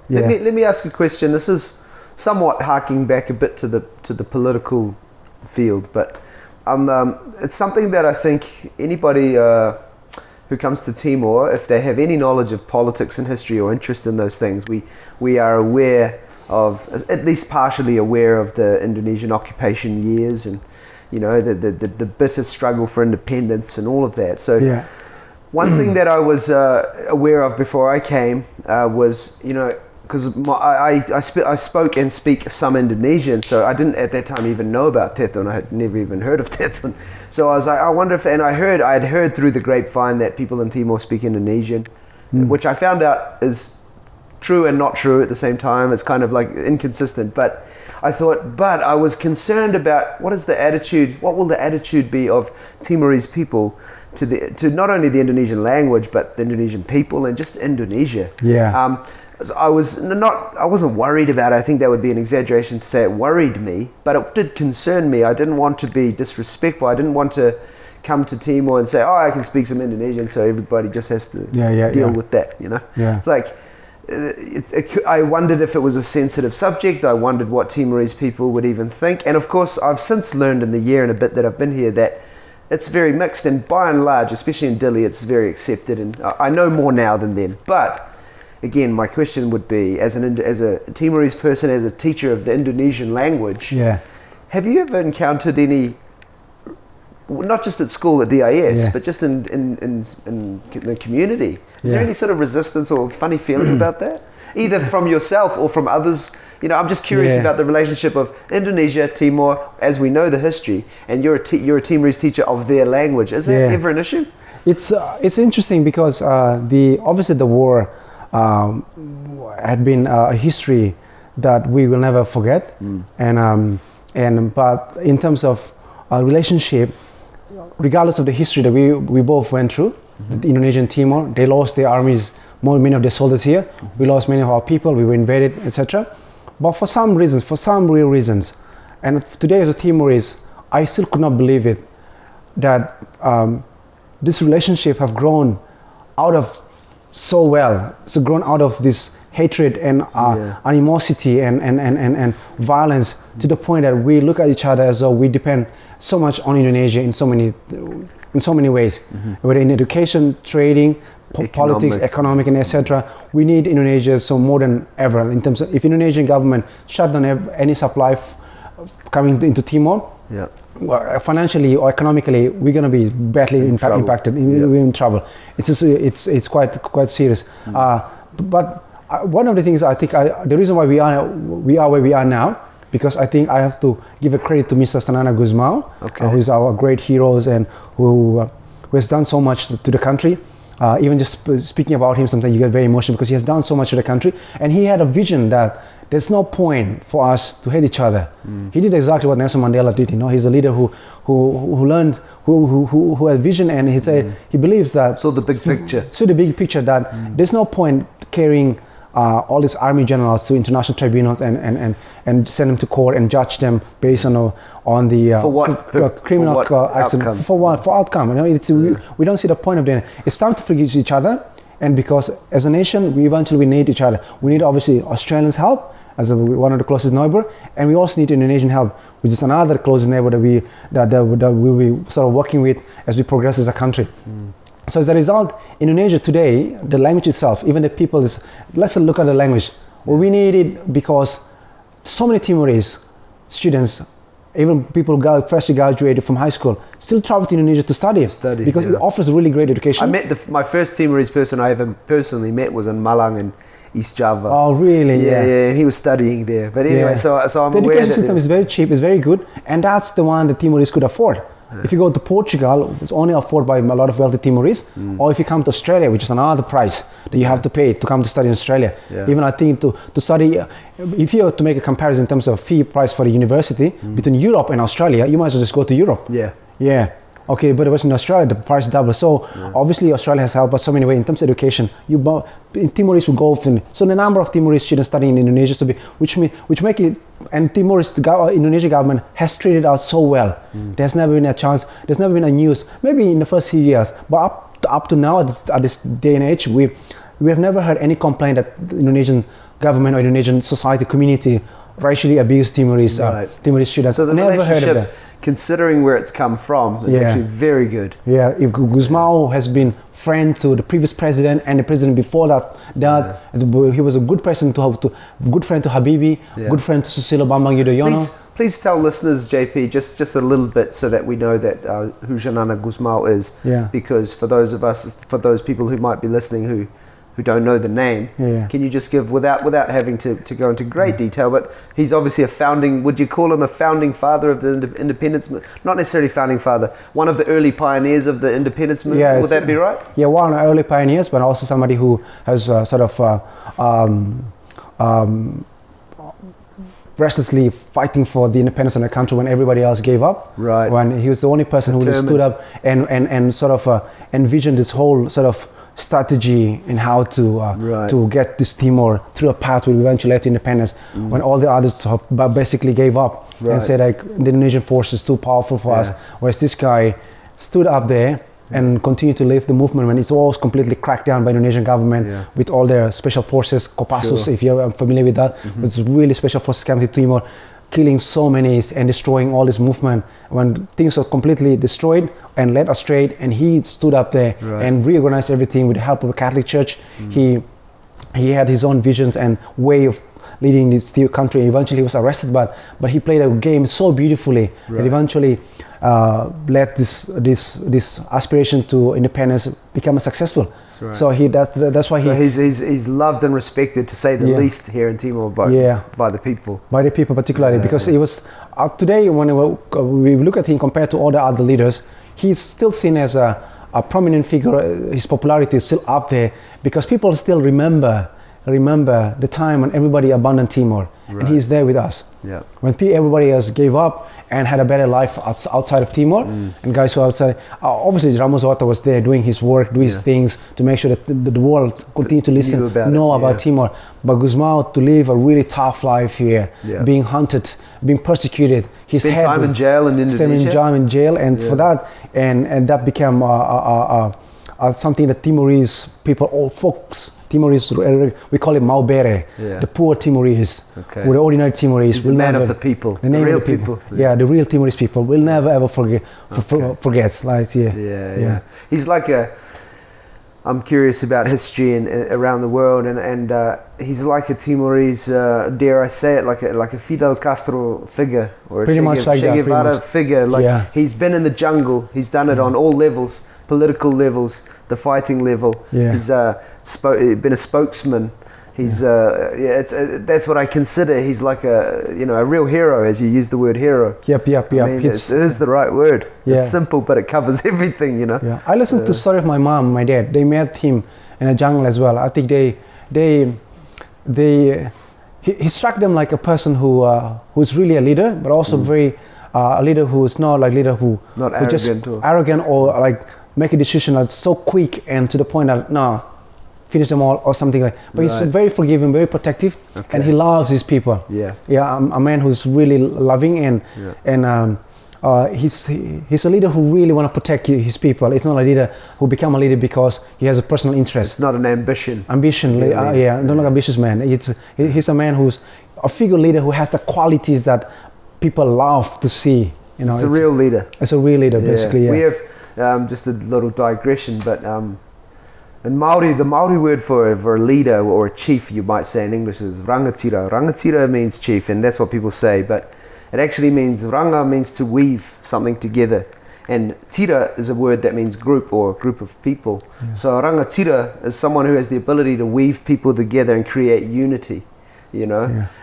Let me ask a question. This is somewhat harking back a bit to the political field, but it's something that I think anybody who comes to Timor, if they have any knowledge of politics and history or interest in those things, we are aware of, at least partially aware of the Indonesian occupation years and the bitter struggle for independence and all of that. So one thing that I was aware of before I came was, because I spoke and speak some Indonesian, so I didn't at that time even know about Tetun. I had never even heard of Tetun. So I was like, I wonder if, and I had heard through the grapevine that people in Timor speak Indonesian, which I found out is true and not true at the same time. It's kind of like inconsistent, but I was concerned about what will the attitude be of Timorese people to not only the Indonesian language but the Indonesian people and just Indonesia. I wasn't worried about it. I think that would be an exaggeration to say it worried me, but it did concern me. I didn't want to be disrespectful. I didn't want to come to Timor and say, I can speak some Indonesian, so everybody just has to deal with that, It's like, I wondered if it was a sensitive subject. I wondered what Timorese people would even think. And of course, I've since learned in the year and a bit that I've been here that it's very mixed. And by and large, especially in Dili, it's very accepted. And I know more now than then. But again, my question would be, as a Timorese person, as a teacher of the Indonesian language, have you ever encountered any, not just at school at DIS, but just in the community? Is there any sort of resistance or funny feelings about that? Either from yourself or from others? I'm just curious about the relationship of Indonesia, Timor, as we know the history, and you're a Timorese teacher of their language. Is that ever an issue? It's interesting because obviously the war had been a history that we will never forget, but in terms of relationship, regardless of the history that we both went through, the Indonesian Timor, they lost their armies, many of their soldiers here. We lost many of our people. We were invaded, etc. But for some real reasons, and today as a Timorese, I still could not believe it that this relationship have grown out of grown out of this hatred and animosity and violence to the point that we look at each other as though we depend so much on Indonesia in so many ways, whether in education, trading, politics, economic, and etc. We need Indonesia so more than ever. In terms of, if Indonesian government shut down any supply coming into Timor, financially or economically, we're going to be badly impacted. We're in trouble. It's quite serious. But one of the things I think the reason why we are where we are now, because I think I have to give a credit to Mr. Xanana Gusmao, who is our great heroes and who has done so much to the country. Even just speaking about him, sometimes you get very emotional because he has done so much to the country, and he had a vision that there's no point for us to hate each other. He did exactly what Nelson Mandela did. He's a leader who learned, who had vision, and he said he believes that. So the big picture. So the big picture that there's no point carrying all these army generals to international tribunals and send them to court and judge them based on the for what criminal for what action outcome? for outcome. We don't see the point of that. It's time to forgive each other, and because as a nation we eventually need each other. We need obviously Australians' help as one of the closest neighbor, and we also need Indonesian help, which is another closest neighbor that we'll be sort of working with as we progress as a country. So as a result, Indonesia today, the language itself, even the people is, let's look at the language. Well, we need it because so many Timorese students, even people who freshly graduated from high school, still travel to Indonesia to study because it offers really great education. I met my first Timorese person I ever personally met was in Malang in East Java. Oh, really? Yeah, and he was studying there. But anyway, so I'm the aware education system is very cheap, it's very good, and that's the one the Timorese could afford. If you go to Portugal, it's only afforded by a lot of wealthy Timorese, or if you come to Australia, which is another price that you have to pay to come to study in Australia. Even I think to study, if you have to make a comparison in terms of fee price for the university between Europe and Australia, you might as well just go to Europe. Yeah. Okay, but it was in Australia, the price doubled. So obviously Australia has helped us so many ways in terms of education. Timorese will go off, so the number of Timorese students studying in Indonesia which make it, and Indonesian government has treated us so well. There's never been a chance. There's never been a news. Maybe in the first few years, but up to now at this day and age, we have never heard any complaint that the Indonesian government or Indonesian society community racially abused Timorese students. So the never heard of that. Considering where it's come from, it's actually very good. Yeah, if Gusmao has been friend to the previous president and the president before that, he was a good person good friend to Habibie, good friend to Susilo Bambang Yudhoyono. Please tell listeners, JP, just a little bit so that we know that who Xanana Gusmao is. Because for those people who might be listening who don't know the name, can you just give, without having to go into great detail, but he's obviously would you call him a founding father of the independence movement? Not necessarily founding father, one of the early pioneers of the independence movement, would that be right? Yeah, one of the early pioneers, but also somebody who has restlessly fighting for the independence of the country when everybody else gave up. Right. When he was the only person who stood up and sort of envisioned this whole sort of strategy in how to get this Timor through a path which eventually led to independence, when all the others basically gave up and said like the Indonesian force is too powerful for us, whereas this guy stood up there and continued to lift the movement when it's all completely cracked down by the Indonesian government with all their special forces, Kopassus, if you're familiar with that. It's really special forces coming to Timor, killing so many and destroying all this movement. When things were completely destroyed and led astray, and he stood up there and reorganized everything with the help of the Catholic Church. He had his own visions and way of leading this country. Eventually he was arrested, but he played a game so beautifully that eventually let this aspiration to independence become successful. Right. So that's why he's loved and respected, to say the least, here in Timor by the people. By the people particularly, because he was today when we look at him compared to all the other leaders, he's still seen as a prominent figure. His popularity is still up there because people still remember the time when everybody abandoned Timor, and he's there with us. When everybody else gave up and had a better life outside of Timor, and guys who outside, obviously Ramos Horta was there doing his work, doing his things to make sure that the world continue to listen, know about Timor. But Gusmao to live a really tough life here, being hunted, being persecuted. His spent time in jail in Indonesia. And for that, and that became something that Timorese people, all folks, Timorese, we call it Maubere, the poor Timorese, or the ordinary Timorese. He's the man of the people, the real people. Yeah, the real Timorese people will never ever forget. Like, He's like I'm curious about history and around the world, and he's like a Timorese, dare I say it, like a Fidel Castro figure, or a Che Guevara figure. Like he's been in the jungle, he's done it on all levels, political levels, the fighting level. He's been a spokesman. He's that's what I consider. He's like a real hero, as you use the word hero. Yep. I mean, it is the right word. Yeah. It's simple, but it covers everything. Yeah. I listened to the story of my mom, and my dad. They met him in a jungle as well. I think he struck them like a person who's really a leader, but also very a leader who is not like leader who just arrogant or like make a decision that's so quick and to the point that finish them all or something like. But he's very forgiving, very protective, and he loves his people. A man who's really loving and he's a leader who really want to protect his people. It's not a leader who become a leader because he has a personal interest. It's not an ambition. Not like ambitious man. He's a man who's a figure leader who has the qualities that people love to see. It's a real leader. It's a real leader, basically. Yeah. We have just a little digression, but in Maori, the Maori word for a leader or a chief, you might say in English, is rangatira. Rangatira means chief, and that's what people say, but it actually means, ranga means to weave something together, and tira is a word that means group or a group of people. So rangatira is someone who has the ability to weave people together and create unity.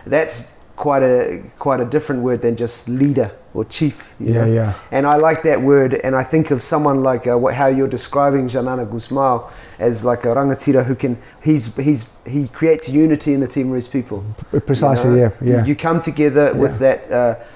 That's quite a different word than just leader or chief. And I like that word, and I think of someone like how you're describing Janana Gusmao as like a rangatira who can he creates unity in the Timorese people. Precisely. You come together with that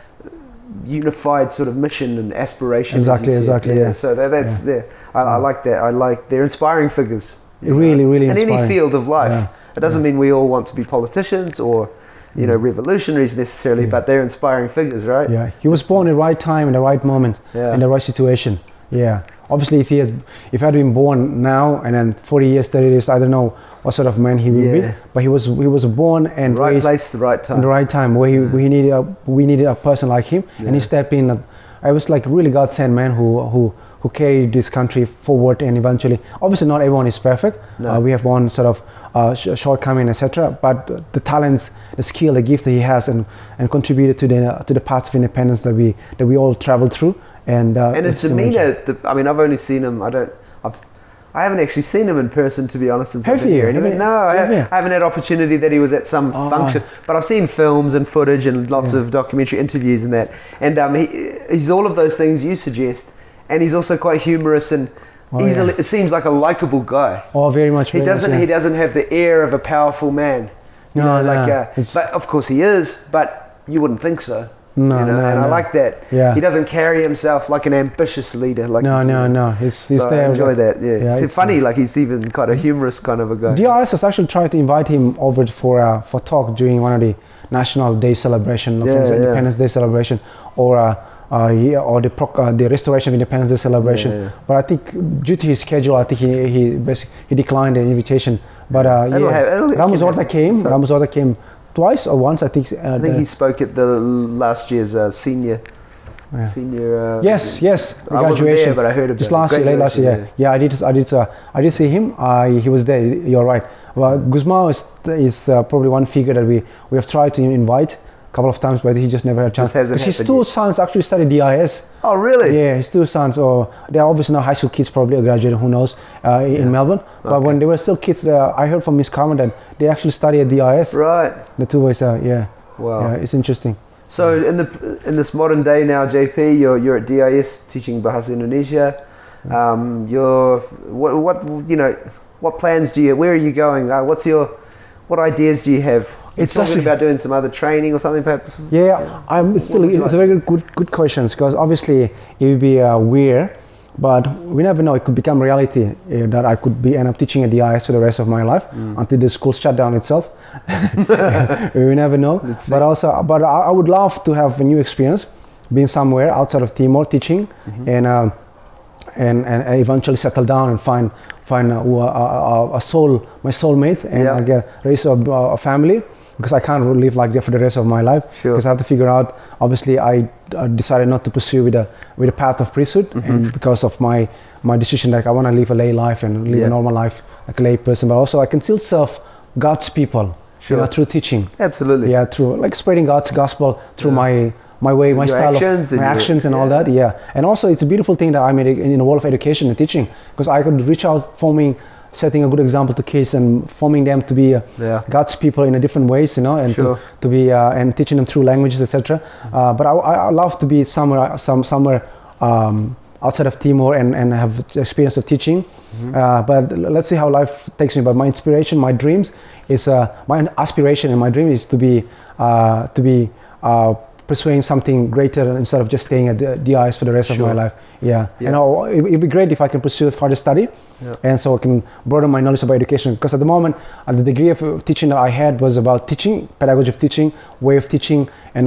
unified sort of mission and aspiration. Exactly. So that's there. I like that. I like they're inspiring figures. Really in inspiring. any field of life. It doesn't mean we all want to be politicians or revolutionaries necessarily, but they're inspiring figures, right? Yeah, he was born in the right time, in the right moment, in the right situation. Yeah, obviously if he had been born now and then 40 years, 30 years, I don't know what sort of man he would be, but he was born and right raised place, the right time. In the right time where we needed a person like him, and he stepped in. I was like really God sent man who carried this country forward, and eventually, obviously not everyone is perfect. We have one sort of shortcoming, etc. But the talents, the skill, the gift that he has, and contributed to the path of independence that we all traveled through. And his demeanor. I've only seen him. I haven't actually seen him in person, to be honest. Since have you? No, I haven't had opportunity that he was at some function. But I've seen films and footage and lots of documentary interviews and that. And he's all of those things you suggest. And he's also quite humorous and easily. It seems like a likable guy. Very much. He doesn't have the air of a powerful man. But of course he is. But you wouldn't think so. I like that. Yeah. He doesn't carry himself like an ambitious leader. He's there. I enjoy that. Yeah. It's funny. Like he's even quite a humorous kind of a guy. DRS has actually tried to invite him over for talk during one of the National Day celebration, Independence Day celebration, or the Restoration of Independence Day celebration. But I think due to his schedule, I think he declined the invitation. But Ramos Horta came twice or once, I think. I think he spoke at the last year's senior. Yes. I wasn't there, but I heard about it. Late last year. Yeah, I did see him. He was there. You're right. Well, Gusmao is probably one figure that we have tried to invite a couple of times, but he just never had a chance. His two sons actually studied DIS. Oh, really? Yeah, his two sons. They're obviously not high school kids, probably a graduate, who knows, in Melbourne. But when they were still kids, I heard from Miss Carmen that they actually studied at DIS. Right. The two boys, Wow. Yeah, it's interesting. So in this modern day now, JP, you're at DIS teaching Bahasa Indonesia. What plans do you? Where are you going? What ideas do you have? It's talking about doing some other training or something, perhaps. Yeah, it's a very good question, because obviously it would be weird, but we never know. It could become reality that I could end up teaching at DIS for the rest of my life until the school shut down itself. We never know. But I would love to have a new experience, being somewhere outside of Timor teaching, and eventually settle down and find my soulmate, and again raise a family, because I can't live like that for the rest of my life. Sure. Because I have to figure out. Obviously, I decided not to pursue with the path of priesthood, and because of my decision, like I want to live a lay life and live a normal life like a lay person, but also I can still serve God's people, through teaching. Absolutely. Yeah, through like spreading God's gospel through my way, my style, my actions and all that. Yeah, and also it's a beautiful thing that I'm in the world of education and teaching, because I could reach out forming setting a good example to kids and forming them to be God's people in a different ways, you know, and to be and teaching them through languages, etc. But I love to be somewhere outside of Timor and have experience of teaching. But let's see how life takes me. But my inspiration, my dreams is my aspiration and my dream is to be pursuing something greater instead of just staying at the DIs for the rest of my life. Yeah. And it'd be great if I can pursue further study, and so I can broaden my knowledge about education. Because at the moment, the degree of teaching that I had was about teaching, pedagogy of teaching, way of teaching, and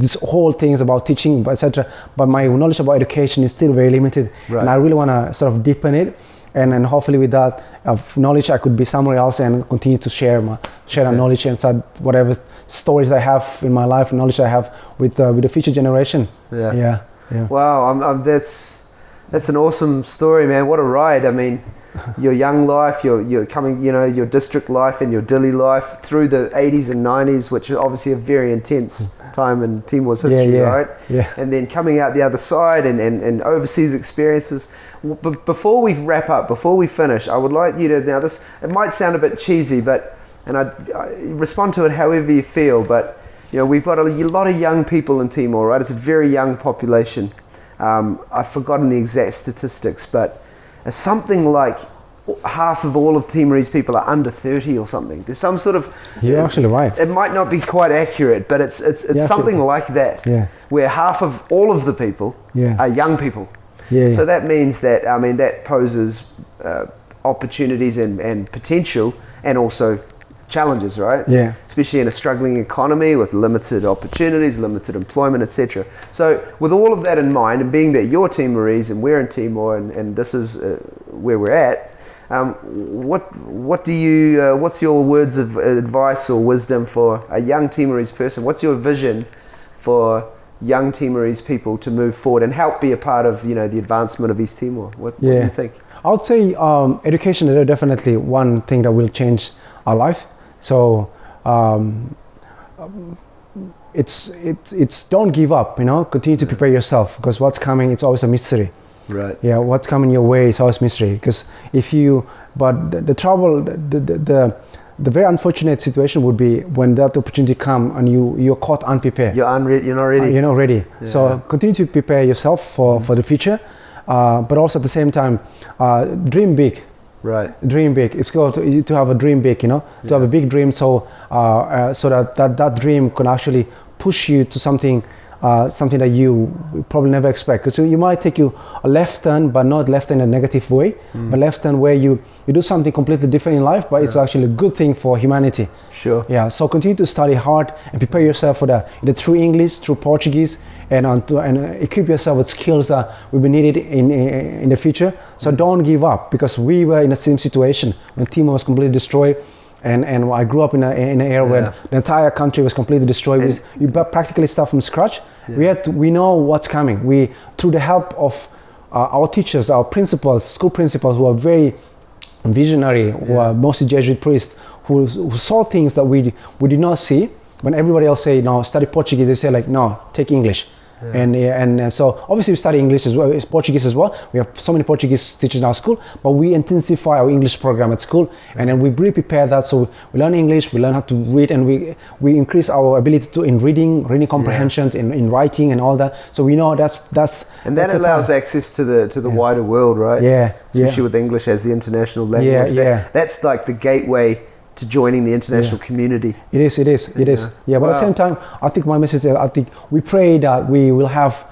this whole thing is about teaching, etc. But my knowledge about education is still very limited, and I really want to sort of deepen it. And hopefully with that knowledge, I could be somewhere else and continue to share that knowledge and start whatever stories I have in my life, knowledge I have with the future generation. Yeah. Wow, that's an awesome story, man. What a ride. I mean, your young life, your coming, you know, your district life and your Dili life through the 80s and 90s, which is obviously a very intense time in Timor's history, right? Yeah. And then coming out the other side and overseas experiences. But before we wrap up, before we finish, I would like you to, now this, it might sound a bit cheesy, but, and I respond to it however you feel, but, you know, we've got a lot of young people in Timor, right? It's a very young population. I've forgotten the exact statistics, but something like half of all of Timorese people are under 30 or something. There's some sort of... You're actually right. It might not be quite accurate, but it's something like that, where half of all of the people are young people. So that means that, I mean, that poses opportunities and potential and also challenges, right? Especially in a struggling economy with limited opportunities, limited employment, etc. So with all of that in mind, and being that you're Timorese and we're in Timor and this is where we're at, what's your words of advice or wisdom for a young Timorese person? What's your vision for young Timorese people to move forward and help be a part of, you know, the advancement of East Timor? What do you think? I would say education is definitely one thing that will change our life. So it's don't give up, you know, continue to prepare yourself, because what's coming, it's always a mystery. Right. Yeah, what's coming your way is always mystery. Because if you, but the trouble, the very unfortunate situation would be when that opportunity come and you're caught unprepared. You're not ready. You're not ready. So continue to prepare yourself for the future, but also at the same time, dream big. Right. Dream big. It's good to have a dream big, you know, to have a big dream, so that dream can actually push you to something that you probably never expect. Because you might take you a left turn, but not left in a negative way, but left turn where you do something completely different in life, but it's actually a good thing for humanity. Sure. Yeah. So continue to study hard and prepare yourself for that, either through English, through Portuguese, and equip yourself with skills that will be needed in the future. So don't give up, because we were in the same situation when Timor was completely destroyed, and I grew up in an era where the entire country was completely destroyed. You practically start from scratch. We know what's coming. We, through the help of our teachers, our principals, school principals, who are very visionary, who are mostly Jesuit priests, who saw things that we did not see. When everybody else say, no, study Portuguese, they say like, no, take English. And so obviously we study English as well, it's Portuguese as well. We have so many Portuguese teachers in our school, but we intensify our English program at school, and then we really prepare that. So we learn English, we learn how to read, and we increase our ability in reading comprehensions, in writing and all that. So we know that's and that allows access to the wider world, right? Especially with English as the international language. That's like the gateway to joining the international community. It is. Yeah, but at the same time, I think my message is, I think we pray that we will have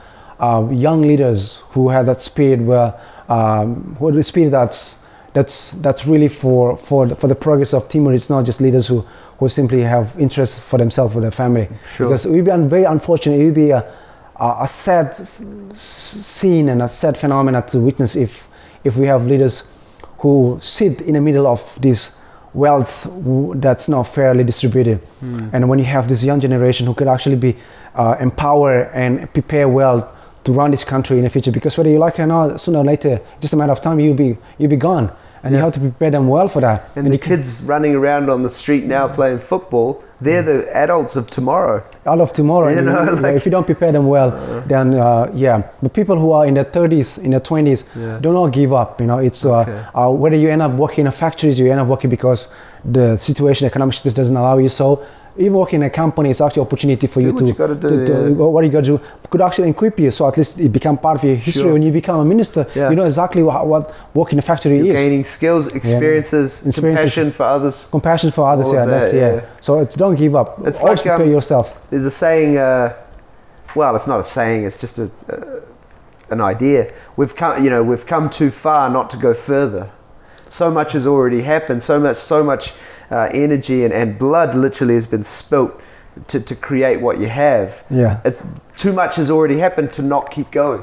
young leaders who have that spirit, where the spirit that's really for the progress of Timor. It's not just leaders who simply have interest for themselves, for their family. Sure. Because it would be very unfortunate. It would be a sad scene and a sad phenomenon to witness if we have leaders who sit in the middle of this wealth that's not fairly distributed. And when you have this young generation who could actually be empowered and prepare well to run this country in the future, because whether you like it or not, sooner or later, just a matter of time, you'll be gone. and you have to prepare them well for that. And the kids running around on the street now playing football, they're the adults of tomorrow. Out of tomorrow. You know, like, if you don't prepare them well, then the people who are in their 30s, in their 20s, do not give up. You know, it's whether you end up working in factories, you end up working because the situation, economic situation doesn't allow you. So even working in a company is actually an opportunity for you to what you got to do could actually equip you, so at least it become part of your history. When you become a minister, you know exactly what working in a factory is. Gaining skills, experiences, compassion for others. Compassion for others, So don't give up. It's always like prepare yourself. There's a saying, well, it's not a saying, it's just an idea. We've come too far not to go further. So much has already happened, so much energy and blood literally has been spilt to create what you have. It's too much has already happened to not keep going.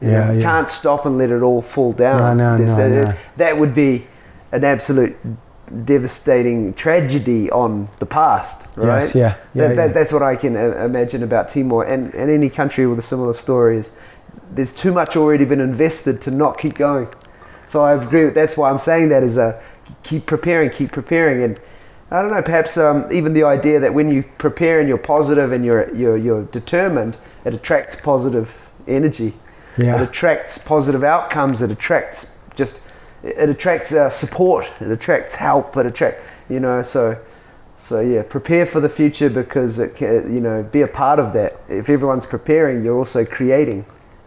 You can't stop and let it all fall down. That would be an absolute devastating tragedy on the past, right? That's what I can imagine about Timor and any country with a similar story. Is there's too much already been invested to not keep going. So I agree. That's why I'm saying that is keep preparing, and I don't know. Perhaps even the idea that when you prepare and you're positive and you're determined, it attracts positive energy. It attracts positive outcomes. It attracts support. It attracts help. It attracts So prepare for the future, because it can, be a part of that. If everyone's preparing, you're also creating.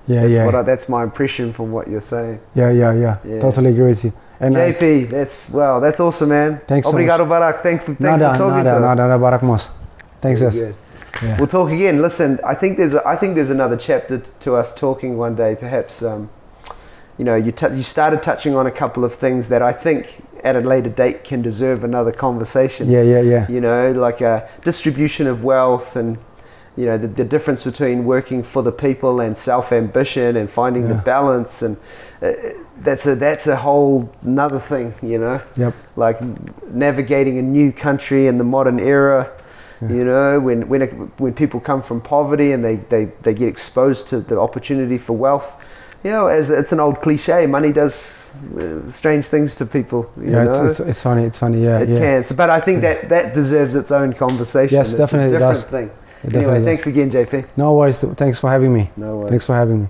That's my impression from what you're saying. Totally agree with you. And JP, that's awesome, man. Thanks Obrigado, so much. Barak. Thanks for talking to us. Nada, Barak Mos. Thanks, yes. We'll talk again. Listen, I think there's another chapter to us talking one day. Perhaps, you started touching on a couple of things that I think at a later date can deserve another conversation. Like distribution of wealth and the difference between working for the people and self-ambition and finding the balance, and that's a whole another thing, like navigating a new country in the modern era. When people come from poverty and they get exposed to the opportunity for wealth, as it's an old cliche, money does strange things to people. It's funny. It can. So, but I think that deserves its own conversation. Yes, definitely it's a different thing. Anyway, thanks again, JP. No worries. Thanks for having me. No worries. Thanks for having me.